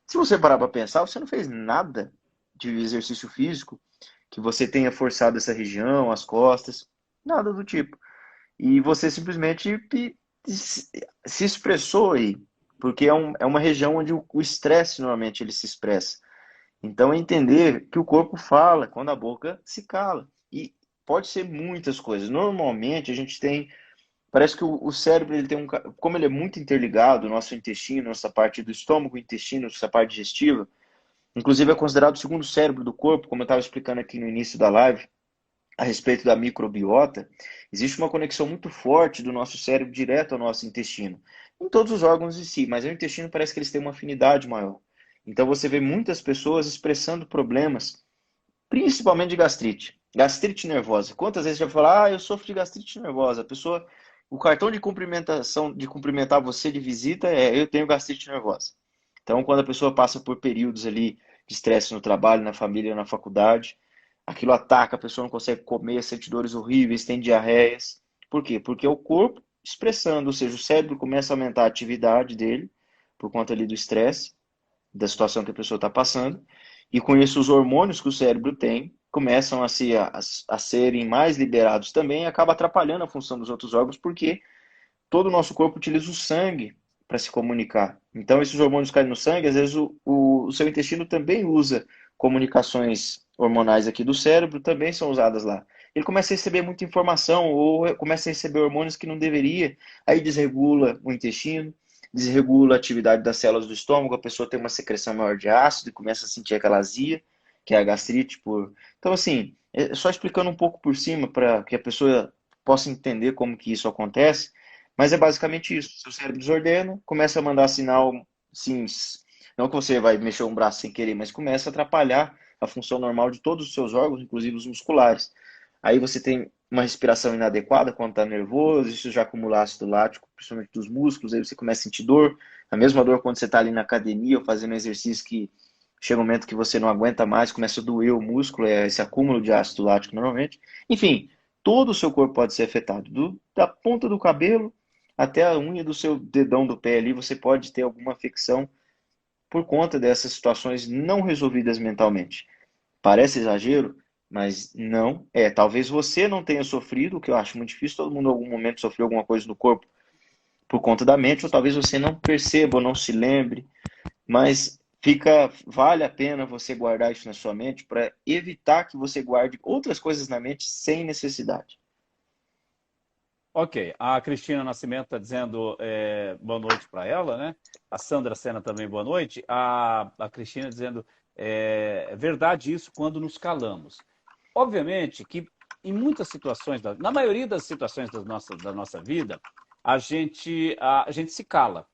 Se você parar para pensar, você não fez nada de exercício físico que você tenha forçado essa região, as costas, nada do tipo. E você simplesmente se expressou aí, porque é uma região onde o estresse normalmente ele se expressa. Então, é entender que o corpo fala quando a boca se cala. E pode ser muitas coisas. Normalmente, a gente tem. Parece que o cérebro, ele tem um. Como ele é muito interligado, o nosso intestino, nossa parte do estômago, o intestino, essa parte digestiva, inclusive é considerado o segundo cérebro do corpo, como eu estava explicando aqui no início da live, a respeito da microbiota, existe uma conexão muito forte do nosso cérebro direto ao nosso intestino. Em todos os órgãos em si, mas o intestino parece que eles têm uma afinidade maior. Então você vê muitas pessoas expressando problemas, principalmente de gastrite. Gastrite nervosa. Quantas vezes já falou, eu sofro de gastrite nervosa. A pessoa, o cartão de cumprimentação, de cumprimentar você de visita é eu tenho gastrite nervosa. Então, quando a pessoa passa por períodos ali de estresse no trabalho, na família, na faculdade, aquilo ataca, a pessoa não consegue comer, sente dores horríveis, tem diarreias. Por quê? Porque é o corpo expressando, ou seja, o cérebro começa a aumentar a atividade dele por conta ali do estresse, da situação que a pessoa está passando, e com isso os hormônios que o cérebro tem começam a serem mais liberados também e acaba atrapalhando a função dos outros órgãos, porque todo o nosso corpo utiliza o sangue para se comunicar. Então, esses hormônios caem no sangue, às vezes o seu intestino também usa comunicações hormonais aqui do cérebro, também são usadas lá. Ele começa a receber muita informação ou começa a receber hormônios que não deveria, aí desregula o intestino, desregula a atividade das células do estômago, a pessoa tem uma secreção maior de ácido e começa a sentir aquela azia, que é a gastrite. Então, assim, só explicando um pouco por cima para que a pessoa possa entender como que isso acontece, mas é basicamente isso. Seu cérebro desordena, começa a mandar sinal, sim, não que você vai mexer um braço sem querer, mas começa a atrapalhar a função normal de todos os seus órgãos, inclusive os musculares. Aí você tem uma respiração inadequada quando está nervoso, isso já acumula ácido lático, principalmente dos músculos, aí você começa a sentir dor, a mesma dor quando você está ali na academia ou fazendo exercício que chega um momento que você não aguenta mais, começa a doer o músculo, é esse acúmulo de ácido lático normalmente. Enfim, todo o seu corpo pode ser afetado, da ponta do cabelo até a unha do seu dedão do pé ali, você pode ter alguma afecção por conta dessas situações não resolvidas mentalmente. Parece exagero, mas não é. Talvez você não tenha sofrido, o que eu acho muito difícil, todo mundo em algum momento sofreu alguma coisa no corpo por conta da mente, ou talvez você não perceba ou não se lembre, mas vale a pena você guardar isso na sua mente para evitar que você guarde outras coisas na mente sem necessidade. Ok, a Cristina Nascimento está dizendo boa noite para ela, né? A Sandra Sena também boa noite. A Cristina dizendo é verdade isso quando nos calamos. Obviamente que em muitas situações, na maioria das situações da nossa vida, a gente se cala.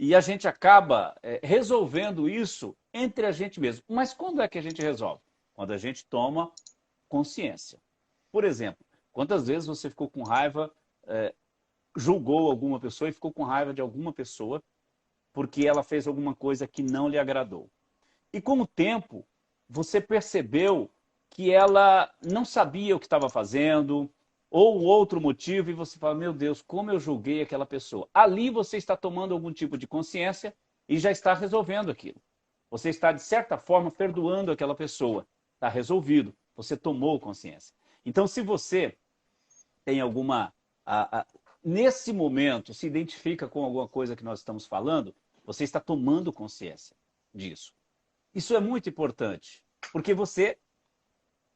E a gente acaba resolvendo isso entre a gente mesmo. Mas quando é que a gente resolve? Quando a gente toma consciência. Por exemplo, quantas vezes você ficou com raiva, julgou alguma pessoa e ficou com raiva de alguma pessoa porque ela fez alguma coisa que não lhe agradou? E com o tempo, você percebeu que ela não sabia o que estava fazendo, ou outro motivo, e você fala, meu Deus, como eu julguei aquela pessoa. Ali você está tomando algum tipo de consciência e já está resolvendo aquilo. Você está, de certa forma, perdoando aquela pessoa. Está resolvido. Você tomou consciência. Então, se você tem alguma... nesse momento, se identifica com alguma coisa que nós estamos falando, você está tomando consciência disso. Isso é muito importante, porque você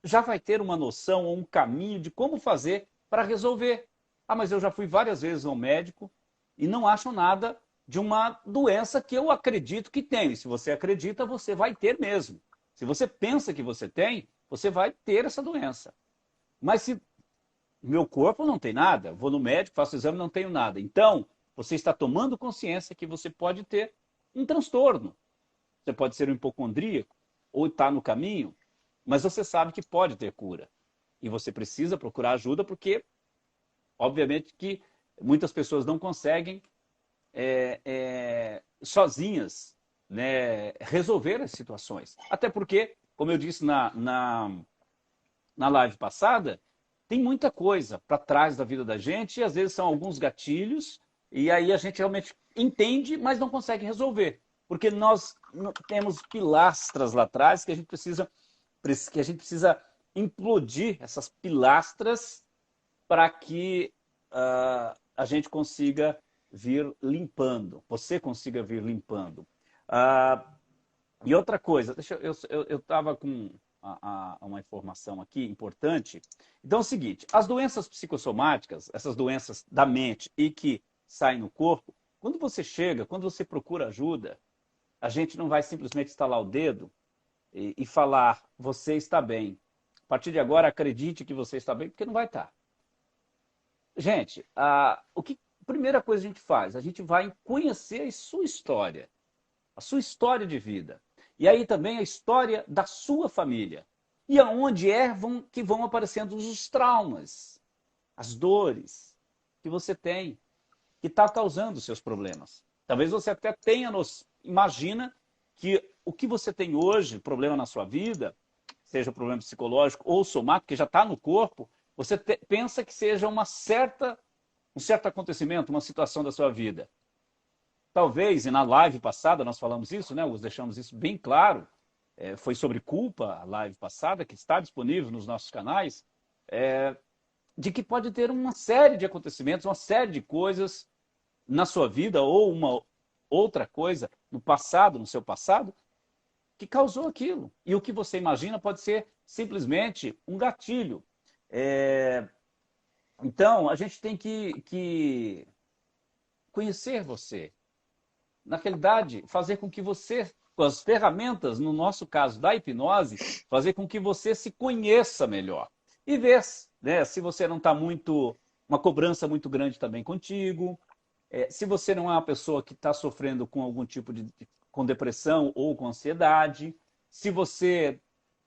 já vai ter uma noção ou um caminho de como fazer para resolver. Ah, mas eu já fui várias vezes ao médico e não acho nada de uma doença que eu acredito que tenho. Se você acredita, você vai ter mesmo. Se você pensa que você tem, você vai ter essa doença. Mas se meu corpo não tem nada, vou no médico, faço o exame, não tenho nada. Então, você está tomando consciência que você pode ter um transtorno. Você pode ser um hipocondríaco ou está no caminho, mas você sabe que pode ter cura. E você precisa procurar ajuda porque, obviamente, que muitas pessoas não conseguem sozinhas, né, resolver as situações. Até porque, como eu disse na live passada, tem muita coisa para trás da vida da gente e às vezes são alguns gatilhos e aí a gente realmente entende, mas não consegue resolver. Porque nós temos pilastras lá atrás que a gente precisa implodir essas pilastras para que a gente consiga vir limpando, você consiga vir limpando. E outra coisa, eu estava com uma informação aqui importante. Então é o seguinte, as doenças psicossomáticas, essas doenças da mente e que saem no corpo, quando você chega, quando você procura ajuda, a gente não vai simplesmente estalar o dedo e falar, você está bem. A partir de agora, acredite que você está bem, porque não vai estar. Gente, a primeira coisa que a gente faz? A gente vai conhecer a sua história de vida. E aí também a história da sua família. E aonde que vão aparecendo os traumas, as dores que você tem, que está causando os seus problemas. Talvez você até imagina que o que você tem hoje, problema na sua vida, seja um problema psicológico ou somático, que já está no corpo, você pensa que seja um certo acontecimento, uma situação da sua vida. Talvez, e na live passada nós falamos isso, né? Deixamos isso bem claro, foi sobre culpa, a live passada, que está disponível nos nossos canais, de que pode ter uma série de acontecimentos, uma série de coisas na sua vida ou uma outra coisa no passado, no seu passado, que causou aquilo. E o que você imagina pode ser simplesmente um gatilho. Então, a gente tem que conhecer você. Na realidade, fazer com que você, com as ferramentas, no nosso caso da hipnose, fazer com que você se conheça melhor. E ver, né, se você não está uma cobrança muito grande também contigo, se você não é uma pessoa que está sofrendo com algum tipo com depressão ou com ansiedade, se você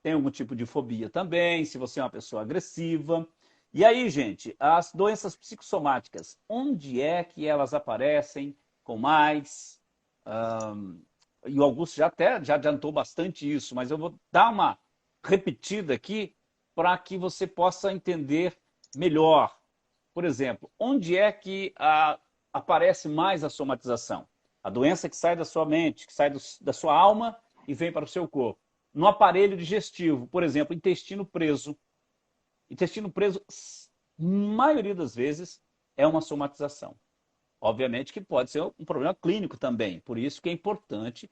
tem algum tipo de fobia também, se você é uma pessoa agressiva. E aí, gente, as doenças psicossomáticas, onde é que elas aparecem com mais? E o Augusto já adiantou bastante isso, mas eu vou dar uma repetida aqui para que você possa entender melhor. Por exemplo, onde é que aparece mais a somatização? A doença que sai da sua mente, que sai da sua alma e vem para o seu corpo. No aparelho digestivo, por exemplo, intestino preso. Intestino preso, maioria das vezes, é uma somatização. Obviamente que pode ser um problema clínico também. Por isso que é importante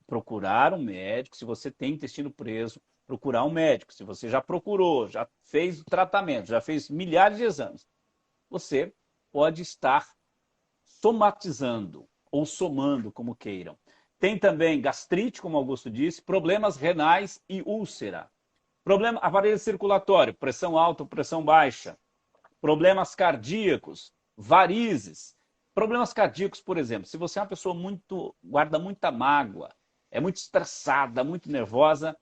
procurar um médico. Se você tem intestino preso, procurar um médico. Se você já procurou, já fez o tratamento, já fez milhares de exames, você pode estar somatizando ou somando, como queiram. Tem também gastrite, como Augusto disse, problemas renais e úlcera. Aparelho circulatório, pressão alta ou pressão baixa. Problemas cardíacos, varizes. Problemas cardíacos, por exemplo, se você é uma pessoa guarda muita mágoa, é muito estressada, muito nervosa,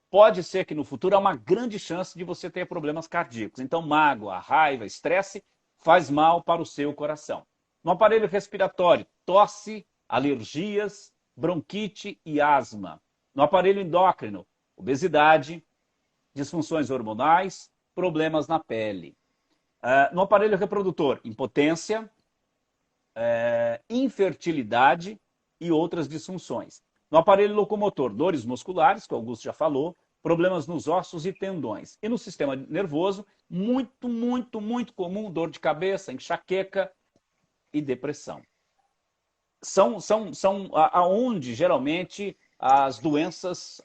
pode ser que no futuro há uma grande chance de você ter problemas cardíacos. Então, mágoa, raiva, estresse faz mal para o seu coração. No aparelho respiratório, tosse, alergias, bronquite e asma. No aparelho endócrino, obesidade, disfunções hormonais, problemas na pele. No aparelho reprodutor, impotência, infertilidade e outras disfunções. No aparelho locomotor, dores musculares, que o Augusto já falou, problemas nos ossos e tendões. E no sistema nervoso, muito, muito, muito comum dor de cabeça, enxaqueca e depressão. São aonde, geralmente, as doenças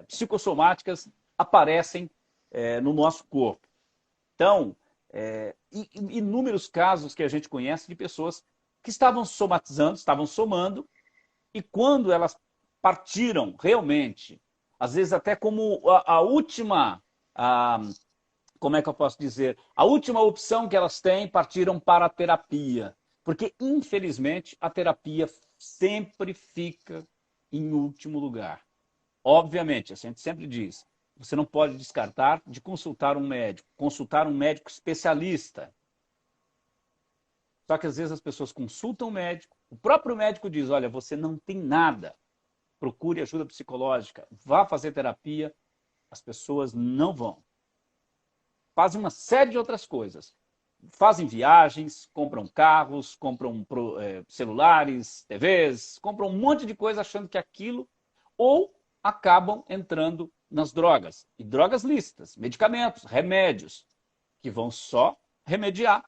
psicossomáticas aparecem no nosso corpo. Então, inúmeros casos que a gente conhece de pessoas que estavam somatizando, estavam somando, e quando elas partiram realmente, às vezes até como a última, como é que eu posso dizer, a última opção que elas têm, partiram para a terapia. Porque, infelizmente, a terapia sempre fica em último lugar. Obviamente, a gente sempre diz, você não pode descartar de consultar um médico especialista. Só que às vezes as pessoas consultam o médico, o próprio médico diz, olha, você não tem nada, procure ajuda psicológica, vá fazer terapia, as pessoas não vão. Fazem uma série de outras coisas. Fazem viagens, compram carros, compram celulares, TVs, compram um monte de coisa achando que aquilo, ou acabam entrando nas drogas. E drogas lícitas, medicamentos, remédios, que vão só remediar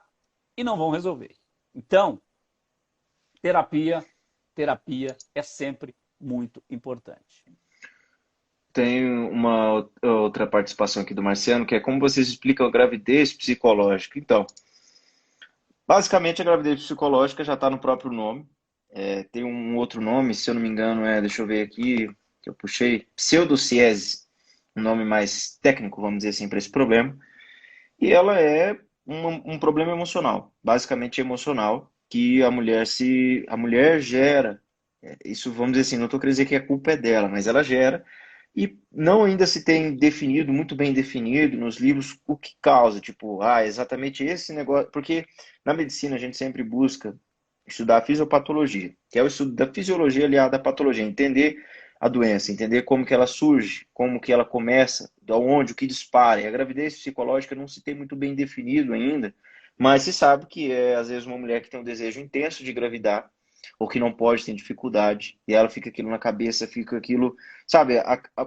e não vão resolver. Então, terapia é sempre muito importante. Tem uma outra participação aqui do Marciano, que é como vocês explicam a gravidez psicológica. Então, basicamente a gravidez psicológica já está no próprio nome. Tem um outro nome, se eu não me engano, deixa eu ver aqui, que eu puxei, pseudociese, um nome mais técnico, vamos dizer assim, para esse problema. E ela é um problema emocional, basicamente emocional, que a mulher gera. Isso, vamos dizer assim, não estou querendo dizer que a culpa é dela, mas ela gera. E não ainda se tem definido, muito bem definido nos livros, o que causa. Tipo, exatamente esse negócio. Porque na medicina a gente sempre busca estudar a fisiopatologia, que é o estudo da fisiologia aliada à patologia, entender a doença, entender como que ela surge, como que ela começa, de onde, o que dispara. E a gravidez psicológica não se tem muito bem definido ainda, mas se sabe que é, às vezes, uma mulher que tem um desejo intenso de engravidar, ou que não pode, tem dificuldade, e ela fica aquilo na cabeça, fica aquilo, sabe,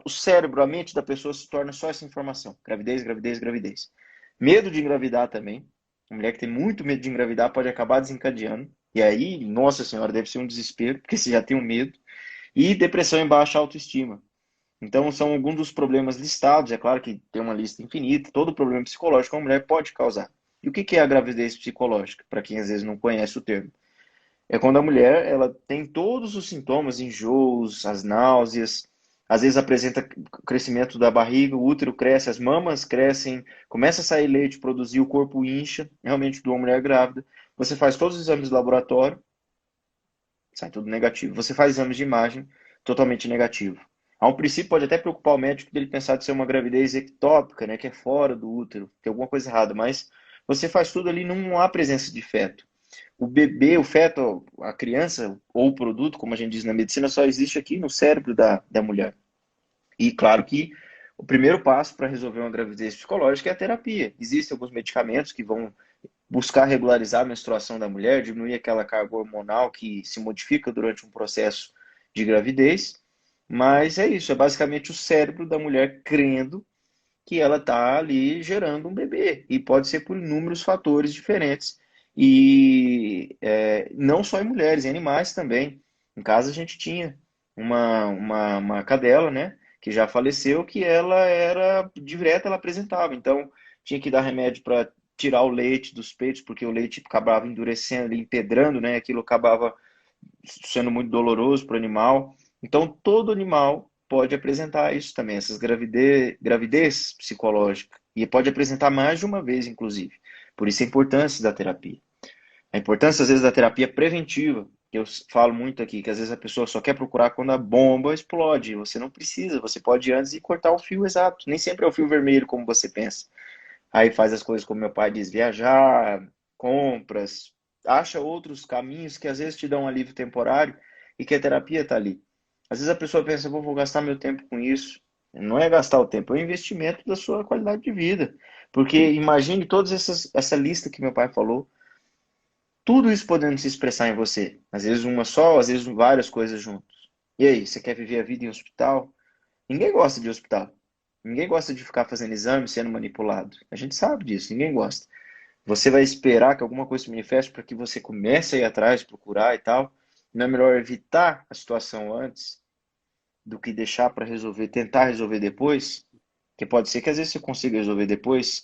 o cérebro, a mente da pessoa se torna só essa informação, gravidez, gravidez, gravidez. Medo de engravidar também, uma mulher que tem muito medo de engravidar pode acabar desencadeando, e aí, nossa senhora, deve ser um desespero, porque você já tem um medo, e depressão em baixa autoestima. Então, são alguns dos problemas listados, é claro que tem uma lista infinita, todo problema psicológico uma mulher pode causar. E o que é a gravidez psicológica, para quem às vezes não conhece o termo? É quando a mulher ela tem todos os sintomas, enjoos, as náuseas, às vezes apresenta crescimento da barriga, o útero cresce, as mamas crescem, começa a sair leite, produzir, o corpo incha, realmente de uma mulher grávida. Você faz todos os exames de laboratório, sai tudo negativo. Você faz exames de imagem, totalmente negativo. A um princípio pode até preocupar o médico dele pensar de ser uma gravidez ectópica, né, que é fora do útero, tem alguma coisa errada, mas você faz tudo ali, não há presença de feto. O bebê, o feto, a criança ou o produto, como a gente diz na medicina, só existe aqui no cérebro da mulher. E claro que o primeiro passo para resolver uma gravidez psicológica é a terapia. Existem alguns medicamentos que vão buscar regularizar a menstruação da mulher, diminuir aquela carga hormonal que se modifica durante um processo de gravidez. Mas é isso, é basicamente o cérebro da mulher crendo que ela está ali gerando um bebê. E pode ser por inúmeros fatores diferentes. E não só em mulheres, em animais também. Em casa a gente tinha uma cadela, né? Que já faleceu, que ela era direta, ela apresentava. Então, tinha que dar remédio para tirar o leite dos peitos, porque o leite acabava endurecendo, empedrando, né? Aquilo acabava sendo muito doloroso para o animal. Então, todo animal pode apresentar isso também, essas gravidez psicológica. E pode apresentar mais de uma vez, inclusive. Por isso a importância da terapia. A importância, às vezes, da terapia preventiva, que eu falo muito aqui, que às vezes a pessoa só quer procurar quando a bomba explode. Você não precisa, você pode ir antes e cortar o fio exato. Nem sempre é o fio vermelho, como você pensa. Aí faz as coisas como meu pai diz, viajar, compras, acha outros caminhos que às vezes te dão um alívio temporário e que a terapia está ali. Às vezes a pessoa pensa, "Pô, vou gastar meu tempo com isso." Não é gastar o tempo, é um investimento da sua qualidade de vida. Porque imagine essa lista que meu pai falou, tudo isso podendo se expressar em você. Às vezes uma só, às vezes várias coisas juntas. E aí, você quer viver a vida em hospital? Ninguém gosta de hospital. Ninguém gosta de ficar fazendo exame, sendo manipulado. A gente sabe disso, ninguém gosta. Você vai esperar que alguma coisa se manifeste para que você comece a ir atrás, procurar e tal. Não é melhor evitar a situação antes do que deixar para resolver, tentar resolver depois? Que pode ser que às vezes você consiga resolver depois,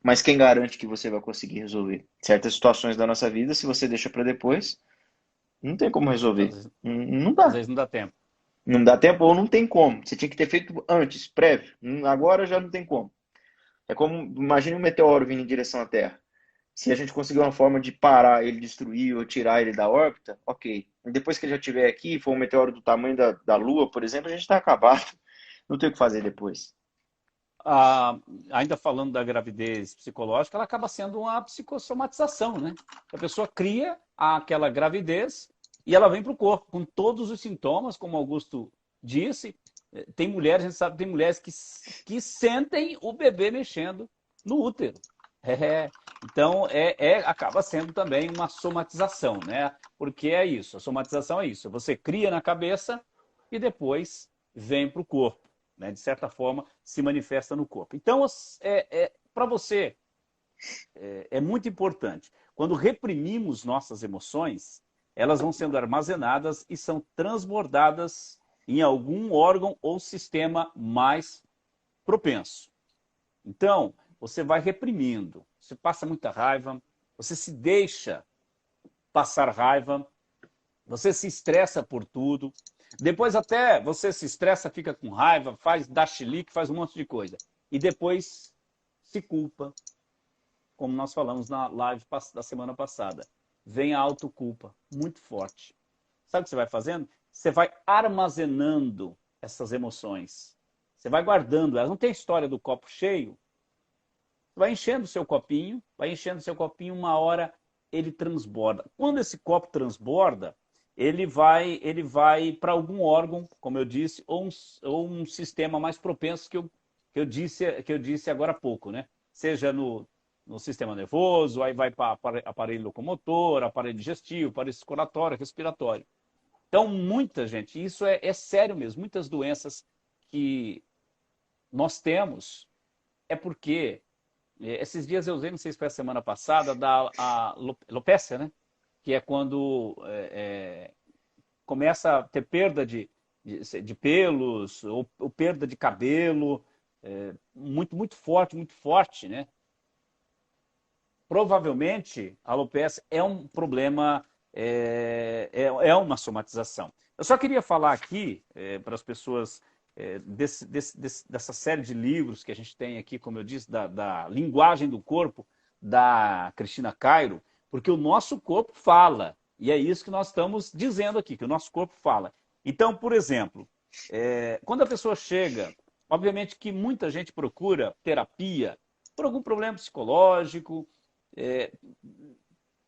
mas quem garante que você vai conseguir resolver? Certas situações da nossa vida, se você deixa para depois, não tem como Às resolver. vezes, Não às dá. vezes não dá tempo. Não dá tempo ou não tem como. Você tinha que ter feito antes, prévio. Agora já não tem como. É como, imagine um meteoro vindo em direção à Terra. Se a gente conseguir uma forma de parar ele, destruir ou tirar ele da órbita, ok. E depois que ele já estiver aqui, for um meteoro do tamanho da Lua, por exemplo, a gente está acabado. Não tem o que fazer depois. Ah, ainda falando da gravidez psicológica, ela acaba sendo uma psicossomatização, né? A pessoa cria aquela gravidez e ela vem para o corpo com todos os sintomas, como Augusto disse. Tem mulheres, a gente sabe, tem mulheres que sentem o bebê mexendo no útero. É, então, acaba sendo também uma somatização, né? Porque é isso, a somatização é isso. Você cria na cabeça e depois vem para o corpo, né? De certa forma, se manifesta no corpo. Então, para você, é muito importante. Quando reprimimos nossas emoções, elas vão sendo armazenadas e são transbordadas em algum órgão ou sistema mais propenso. Então, você vai reprimindo, você passa muita raiva, você se deixa passar raiva, você se estressa por tudo. Depois até você se estressa, fica com raiva, dá chilique, faz um monte de coisa. E depois se culpa, como nós falamos na live da semana passada. Vem a autoculpa, muito forte. Sabe o que você vai fazendo? Você vai armazenando essas emoções. Você vai guardando elas. Não tem história do copo cheio? Vai enchendo o seu copinho, vai enchendo o seu copinho, uma hora ele transborda. Quando esse copo transborda, ele vai para algum órgão, como eu disse, ou um sistema mais propenso que eu disse agora há pouco, né? Seja no sistema nervoso, aí vai para aparelho locomotor, aparelho digestivo, aparelho circulatório, respiratório. Então, muita gente, isso é sério mesmo, muitas doenças que nós temos é porque esses dias eu usei, não sei se foi a semana passada, da alopécia, né? Que é quando começa a ter perda de pelos, ou perda de cabelo, muito, muito forte, né? Provavelmente a alopecia é um problema, é uma somatização. Eu só queria falar aqui para as pessoas dessa série de livros que a gente tem aqui, como eu disse, da linguagem do corpo, da Cristina Cairo, porque o nosso corpo fala, e é isso que nós estamos dizendo aqui, que o nosso corpo fala. Então, por exemplo, quando a pessoa chega, obviamente que muita gente procura terapia por algum problema psicológico, é,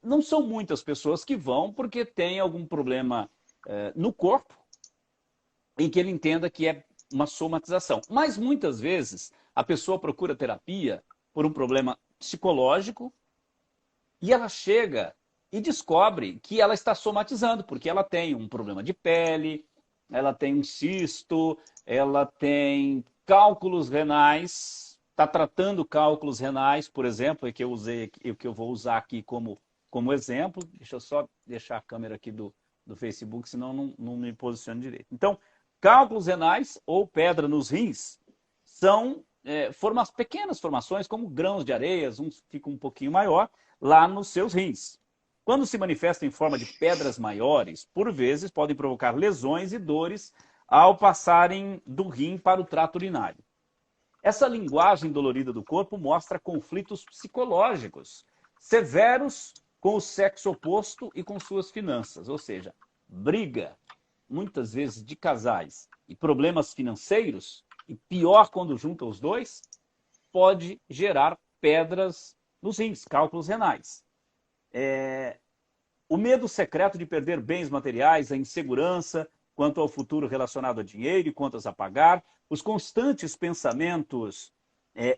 não são muitas pessoas que vão porque tem algum problema no corpo em que ele entenda que é uma somatização. Mas muitas vezes a pessoa procura terapia por um problema psicológico e ela chega e descobre que ela está somatizando, porque ela tem um problema de pele, ela tem um cisto, ela tem cálculos renais, está tratando cálculos renais, por exemplo, que eu usei, que eu vou usar aqui como exemplo. Deixa eu só deixar a câmera aqui do Facebook, senão não me posiciono direito. Então, cálculos renais ou pedra nos rins são pequenas formações, como grãos de areias, uns ficam um pouquinho maior, lá nos seus rins. Quando se manifestam em forma de pedras maiores, por vezes podem provocar lesões e dores ao passarem do rim para o trato urinário. Essa linguagem dolorida do corpo mostra conflitos psicológicos severos com o sexo oposto e com suas finanças, ou seja, briga, muitas vezes de casais, e problemas financeiros, e pior quando junta os dois, pode gerar pedras nos rins, cálculos renais. O medo secreto de perder bens materiais, a insegurança quanto ao futuro relacionado a dinheiro e contas a pagar, os constantes pensamentos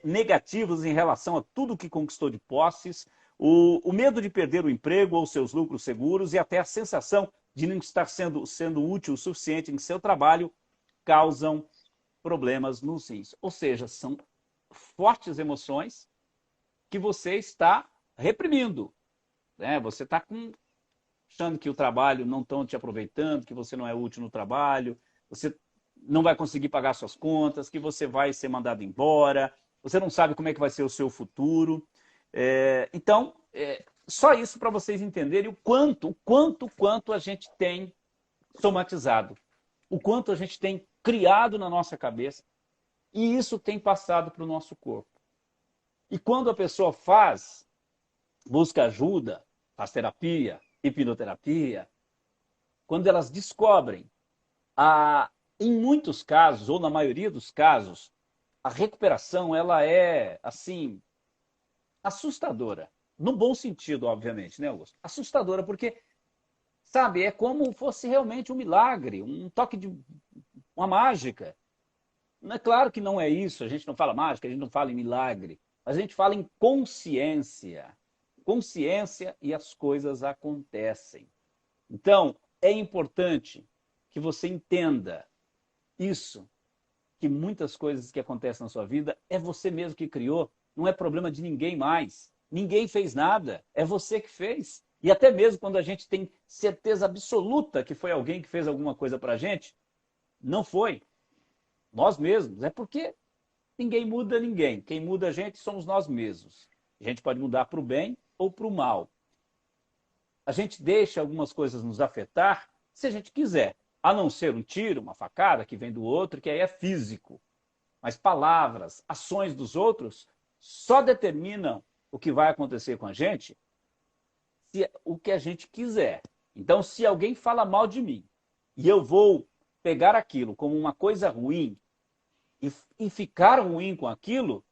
negativos em relação a tudo que conquistou de posses, o medo de perder o emprego ou seus lucros seguros e até a sensação de não estar sendo útil o suficiente em seu trabalho causam problemas nos rins. Ou seja, são fortes emoções que você está reprimindo. Né? Você está achando que o trabalho não estão te aproveitando, que você não é útil no trabalho, você não vai conseguir pagar suas contas, que você vai ser mandado embora, você não sabe como é que vai ser o seu futuro. Então, só isso para vocês entenderem o quanto a gente tem somatizado, o quanto a gente tem criado na nossa cabeça, e isso tem passado para o nosso corpo. E quando a pessoa busca ajuda, faz terapia, hipnoterapia, quando elas descobrem, em muitos casos, ou na maioria dos casos, a recuperação ela é, assim, assustadora. No bom sentido, obviamente, né, Augusto? Assustadora, porque, sabe, é como fosse realmente um milagre, um toque de uma mágica. É claro que não é isso, a gente não fala mágica, a gente não fala em milagre, mas a gente fala em consciência. Consciência e as coisas acontecem. Então, é importante que você entenda isso, que muitas coisas que acontecem na sua vida é você mesmo que criou, não é problema de ninguém mais. Ninguém fez nada, é você que fez. E até mesmo quando a gente tem certeza absoluta que foi alguém que fez alguma coisa para a gente, não foi. Nós mesmos. É porque ninguém muda ninguém. Quem muda a gente somos nós mesmos. A gente pode mudar para o bem ou para o mal. A gente deixa algumas coisas nos afetar se a gente quiser. A não ser um tiro, uma facada que vem do outro, que aí é físico. Mas palavras, ações dos outros só determinam o que vai acontecer com a gente se o que a gente quiser. Então, se alguém fala mal de mim e eu vou pegar aquilo como uma coisa ruim e ficar ruim com aquilo,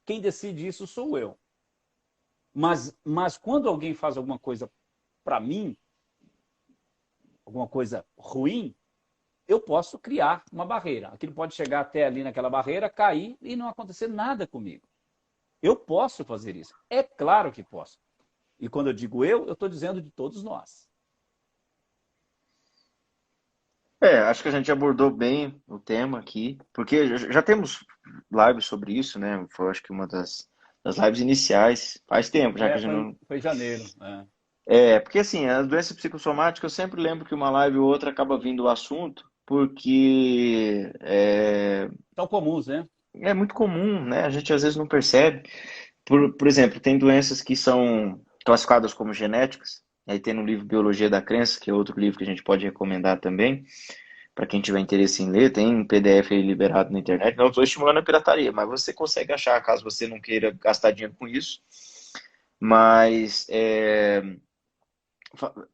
quem decide isso sou eu. Mas quando alguém faz alguma coisa para mim, alguma coisa ruim, eu posso criar uma barreira. Aquilo pode chegar até ali naquela barreira, cair e não acontecer nada comigo. Eu posso fazer isso. É claro que posso. E quando eu digo eu estou dizendo de todos nós. Acho que a gente abordou bem o tema aqui, porque já temos lives sobre isso, né? Foi, acho que uma das lives iniciais, faz tempo, já que a gente não. Foi em janeiro. Porque assim, as doenças psicossomáticas, eu sempre lembro que uma live ou outra acaba vindo o assunto, porque São comuns, né? é muito comum, né? A gente às vezes não percebe. Por exemplo, tem doenças que são classificadas como genéticas. Aí tem no livro Biologia da Crença, que é outro livro que a gente pode recomendar também, para quem tiver interesse em ler. Tem um PDF aí liberado na internet. Não estou estimulando a pirataria, mas você consegue achar, caso você não queira gastar dinheiro com isso. Mas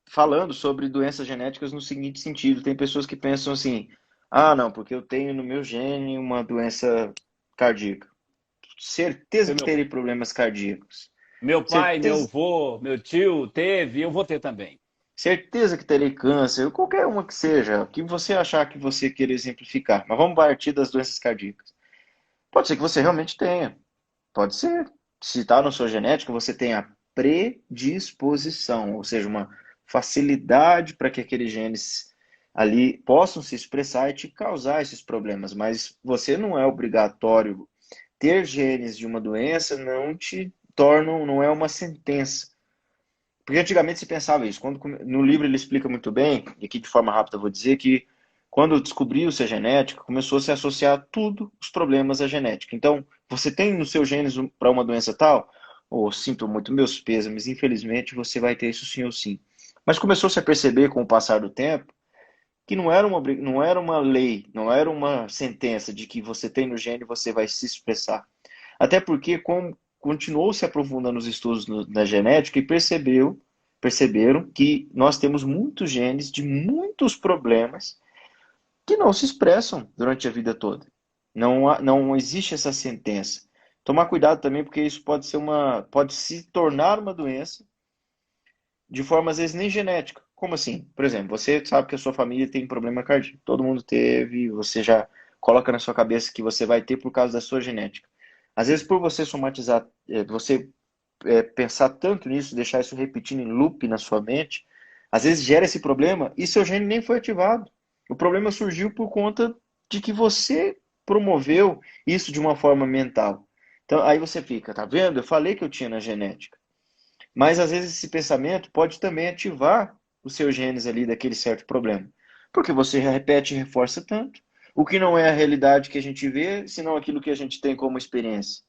falando sobre doenças genéticas no seguinte sentido, tem pessoas que pensam assim: ah, não, porque eu tenho no meu gene uma doença cardíaca. Certeza que terei problemas cardíacos. Meu pai, meu Certeza, avô, meu tio teve, eu vou ter também. certeza que terei câncer, qualquer uma que seja, o que você achar que você queira exemplificar. Mas vamos partir das doenças cardíacas. Pode ser que você realmente tenha. Pode ser. Se está na sua genética, você tem a predisposição, ou seja, uma facilidade para que aqueles genes ali possam se expressar e te causar esses problemas. Mas você não é obrigatório ter genes de uma doença, não te tornam, não é uma sentença. Porque antigamente se pensava isso. No livro ele explica muito bem, e aqui de forma rápida eu vou dizer que quando descobriu-se a genética, começou a se associar tudo os problemas à genética. Então, você tem no seu genes para uma doença tal, ou sinto muito meus pêsames, infelizmente você vai ter isso sim ou sim. Mas começou-se a perceber com o passar do tempo que não era uma lei, não era uma sentença de que você tem no gene e você vai se expressar. Até porque continuou se aprofundando nos estudos da genética e perceberam que nós temos muitos genes de muitos problemas que não se expressam durante a vida toda. Não existe essa sentença. Tomar cuidado também, porque isso pode se tornar uma doença de forma às vezes nem genética. Como assim? Por exemplo, você sabe que a sua família tem problema cardíaco. Todo mundo teve, você já coloca na sua cabeça que você vai ter por causa da sua genética. Às vezes, por você somatizar, você pensar tanto nisso, deixar isso repetindo em loop na sua mente, às vezes gera esse problema e seu gene nem foi ativado. O problema surgiu por conta de que você promoveu isso de uma forma mental. Então, aí você fica, tá vendo? Eu falei que eu tinha na genética. Mas às vezes esse pensamento pode também ativar os seus genes ali daquele certo problema. Porque você repete e reforça tanto. O que não é a realidade que a gente vê, senão aquilo que a gente tem como experiência.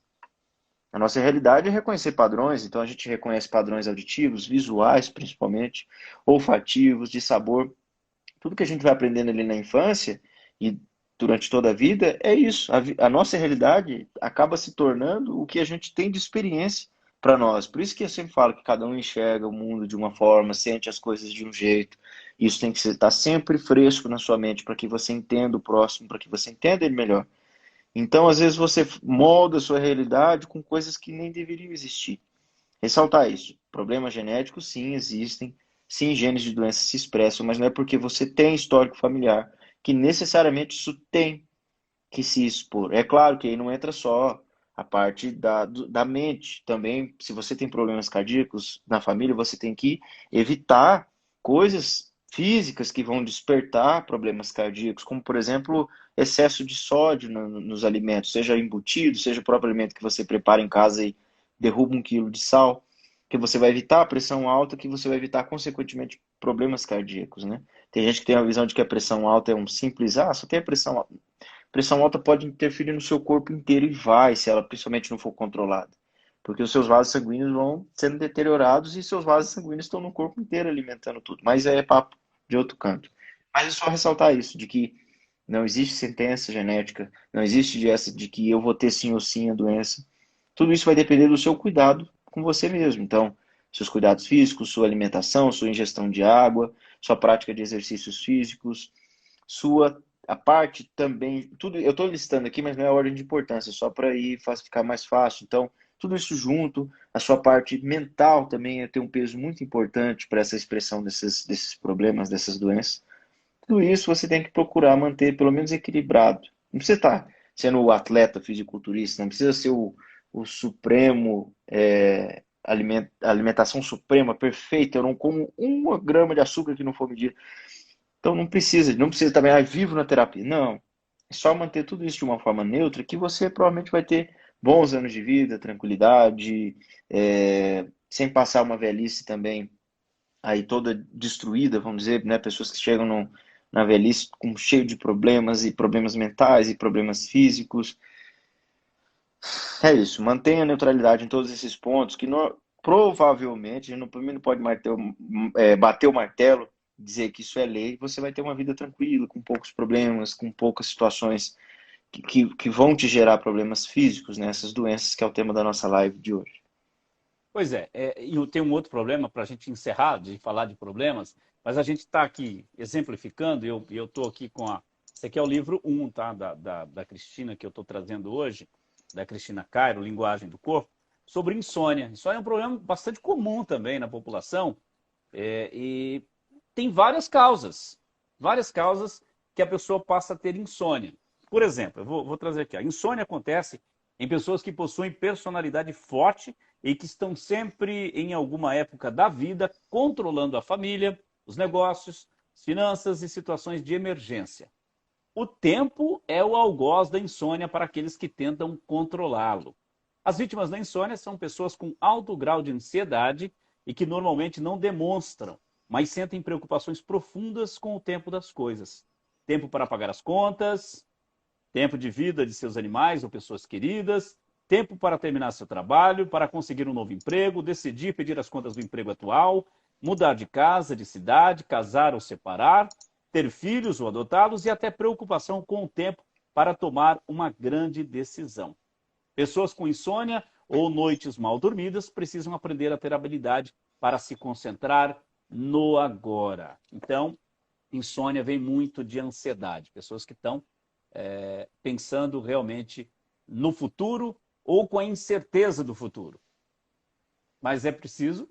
A nossa realidade é reconhecer padrões, então a gente reconhece padrões auditivos, visuais principalmente, olfativos, de sabor. Tudo que a gente vai aprendendo ali na infância e durante toda a vida é isso. A nossa realidade acaba se tornando o que a gente tem de experiência para nós. Por isso que eu sempre falo que cada um enxerga o mundo de uma forma, sente as coisas de um jeito. Isso tem que estar sempre fresco na sua mente para que você entenda o próximo, para que você entenda ele melhor. Então, às vezes, você molda a sua realidade com coisas que nem deveriam existir. Ressaltar isso. Problemas genéticos, sim, existem. Sim, genes de doença se expressam, mas não é porque você tem histórico familiar que necessariamente isso tem que se expor. É claro que aí não entra só a parte da mente. Também, se você tem problemas cardíacos na família, você tem que evitar coisas físicas que vão despertar problemas cardíacos, como, por exemplo, excesso de sódio nos alimentos, seja embutido, seja o próprio alimento que você prepara em casa e derruba 1 quilo de sal, que você vai evitar a pressão alta, que você vai evitar, consequentemente, problemas cardíacos, né? Tem gente que tem a visão de que a pressão alta é um simples, só tem a pressão alta. Pressão alta pode interferir no seu corpo inteiro e vai, se ela principalmente não for controlada. Porque os seus vasos sanguíneos vão sendo deteriorados e seus vasos sanguíneos estão no corpo inteiro alimentando tudo. Mas aí é papo de outro canto. Mas é só ressaltar isso, de que não existe sentença genética, não existe essa de que eu vou ter sim ou sim a doença. Tudo isso vai depender do seu cuidado com você mesmo. Então, seus cuidados físicos, sua alimentação, sua ingestão de água, sua prática de exercícios físicos, sua a parte também, tudo eu estou listando aqui, mas não é a ordem de importância, só para ir ficar mais fácil. Então, tudo isso junto, a sua parte mental também tem um peso muito importante para essa expressão desses problemas, dessas doenças. Tudo isso você tem que procurar manter pelo menos equilibrado. Não precisa estar sendo o atleta fisiculturista, não precisa ser o supremo, alimentação suprema, perfeita. Eu não como 1 grama de açúcar que não for medida. Então não precisa também, vivo na terapia. Não. É só manter tudo isso de uma forma neutra que você provavelmente vai ter bons anos de vida, tranquilidade, sem passar uma velhice também aí toda destruída, vamos dizer, né? Pessoas que chegam na velhice com cheio de problemas e problemas mentais e problemas físicos. É isso, mantenha a neutralidade em todos esses pontos que provavelmente, a gente não pode bater o martelo, dizer que isso é lei, você vai ter uma vida tranquila, com poucos problemas, com poucas situações que vão te gerar problemas físicos, né? Essas doenças que é o tema da nossa live de hoje. Pois é, e tem um outro problema para a gente encerrar de falar de problemas, mas a gente está aqui exemplificando, e eu estou aqui com a. Esse aqui é o livro 1, tá? Da Cristina, que eu estou trazendo hoje, da Cristina Cairo, Linguagem do Corpo, sobre insônia. Insônia é um problema bastante comum também na população, e tem várias causas que a pessoa passa a ter insônia. Por exemplo, eu vou trazer aqui, a insônia acontece em pessoas que possuem personalidade forte e que estão sempre, em alguma época da vida, controlando a família, os negócios, as finanças e situações de emergência. O tempo é o algoz da insônia para aqueles que tentam controlá-lo. As vítimas da insônia são pessoas com alto grau de ansiedade e que normalmente não demonstram, mas sentem preocupações profundas com o tempo das coisas. Tempo para pagar as contas, tempo de vida de seus animais ou pessoas queridas, tempo para terminar seu trabalho, para conseguir um novo emprego, decidir pedir as contas do emprego atual, mudar de casa, de cidade, casar ou separar, ter filhos ou adotá-los e até preocupação com o tempo para tomar uma grande decisão. Pessoas com insônia ou noites mal dormidas precisam aprender a ter habilidade para se concentrar no agora. Então, insônia vem muito de ansiedade. Pessoas que estão pensando realmente no futuro ou com a incerteza do futuro. Mas é preciso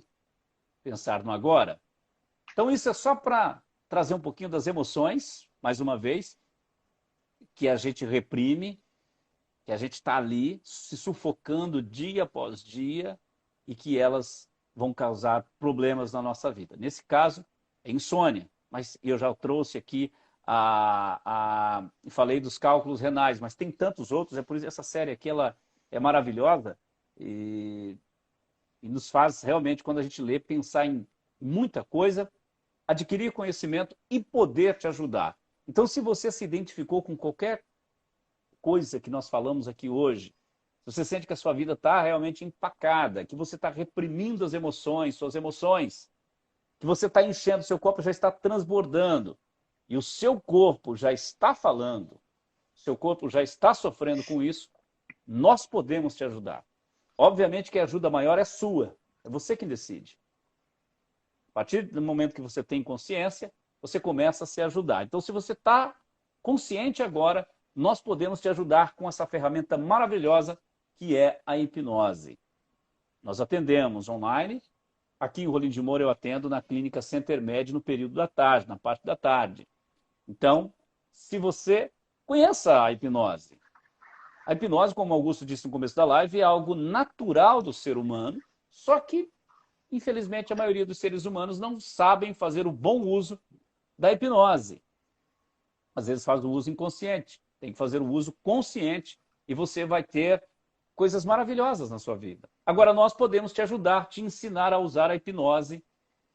pensar no agora. Então isso é só para trazer um pouquinho das emoções, mais uma vez, que a gente reprime, que a gente está ali se sufocando dia após dia e que elas vão causar problemas na nossa vida. Nesse caso, é insônia, mas eu já trouxe aqui, falei dos cálculos renais, mas tem tantos outros, é por isso que essa série aqui ela é maravilhosa e nos faz realmente, quando a gente lê, pensar em muita coisa, adquirir conhecimento e poder te ajudar. Então, se você se identificou com qualquer coisa que nós falamos aqui hoje, se você sente que a sua vida está realmente empacada, que você está reprimindo as emoções, suas emoções, que você está enchendo, seu corpo já está transbordando, e o seu corpo já está falando, seu corpo já está sofrendo com isso, nós podemos te ajudar. Obviamente que a ajuda maior é sua, é você quem decide. A partir do momento que você tem consciência, você começa a se ajudar. Então, se você está consciente agora, nós podemos te ajudar com essa ferramenta maravilhosa que é a hipnose. Nós atendemos online. Aqui em Rolim de Moura eu atendo na clínica Center Med no período da tarde, na parte da tarde. Então, se você conheça a hipnose, como o Augusto disse no começo da live, é algo natural do ser humano, só que, infelizmente, a maioria dos seres humanos não sabem fazer o bom uso da hipnose. Às vezes faz o uso inconsciente, tem que fazer o uso consciente e você vai ter coisas maravilhosas na sua vida. Agora, nós podemos te ajudar, te ensinar a usar a hipnose,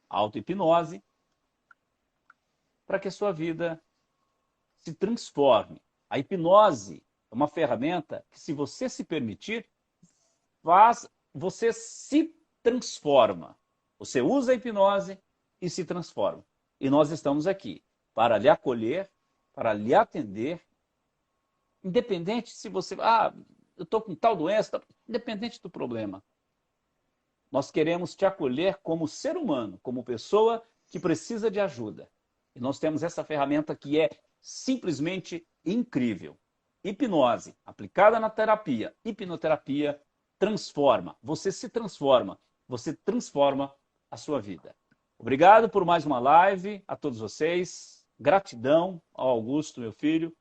a auto-hipnose, para que a sua vida se transforme. A hipnose é uma ferramenta que, se você se permitir, você se transforma. Você usa a hipnose e se transforma. E nós estamos aqui para lhe acolher, para lhe atender, independente se você... eu estou com tal doença, independente do problema. Nós queremos te acolher como ser humano, como pessoa que precisa de ajuda. E nós temos essa ferramenta que é simplesmente incrível. Hipnose, aplicada na terapia, hipnoterapia, transforma. Você se transforma. Você transforma a sua vida. Obrigado por mais uma live a todos vocês. Gratidão ao Augusto, meu filho.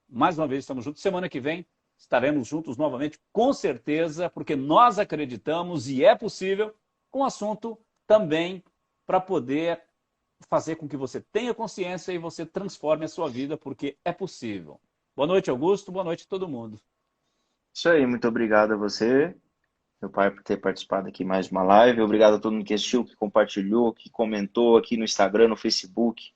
Mais uma vez estamos juntos. Semana que vem estaremos juntos novamente, com certeza, porque nós acreditamos e é possível, com assunto também para poder fazer com que você tenha consciência e você transforme a sua vida, porque é possível. Boa noite, Augusto. Boa noite a todo mundo. Isso aí, muito obrigado a você, meu pai, por ter participado aqui mais de uma live. Obrigado a todo mundo que assistiu, que compartilhou, que comentou aqui no Instagram, no Facebook.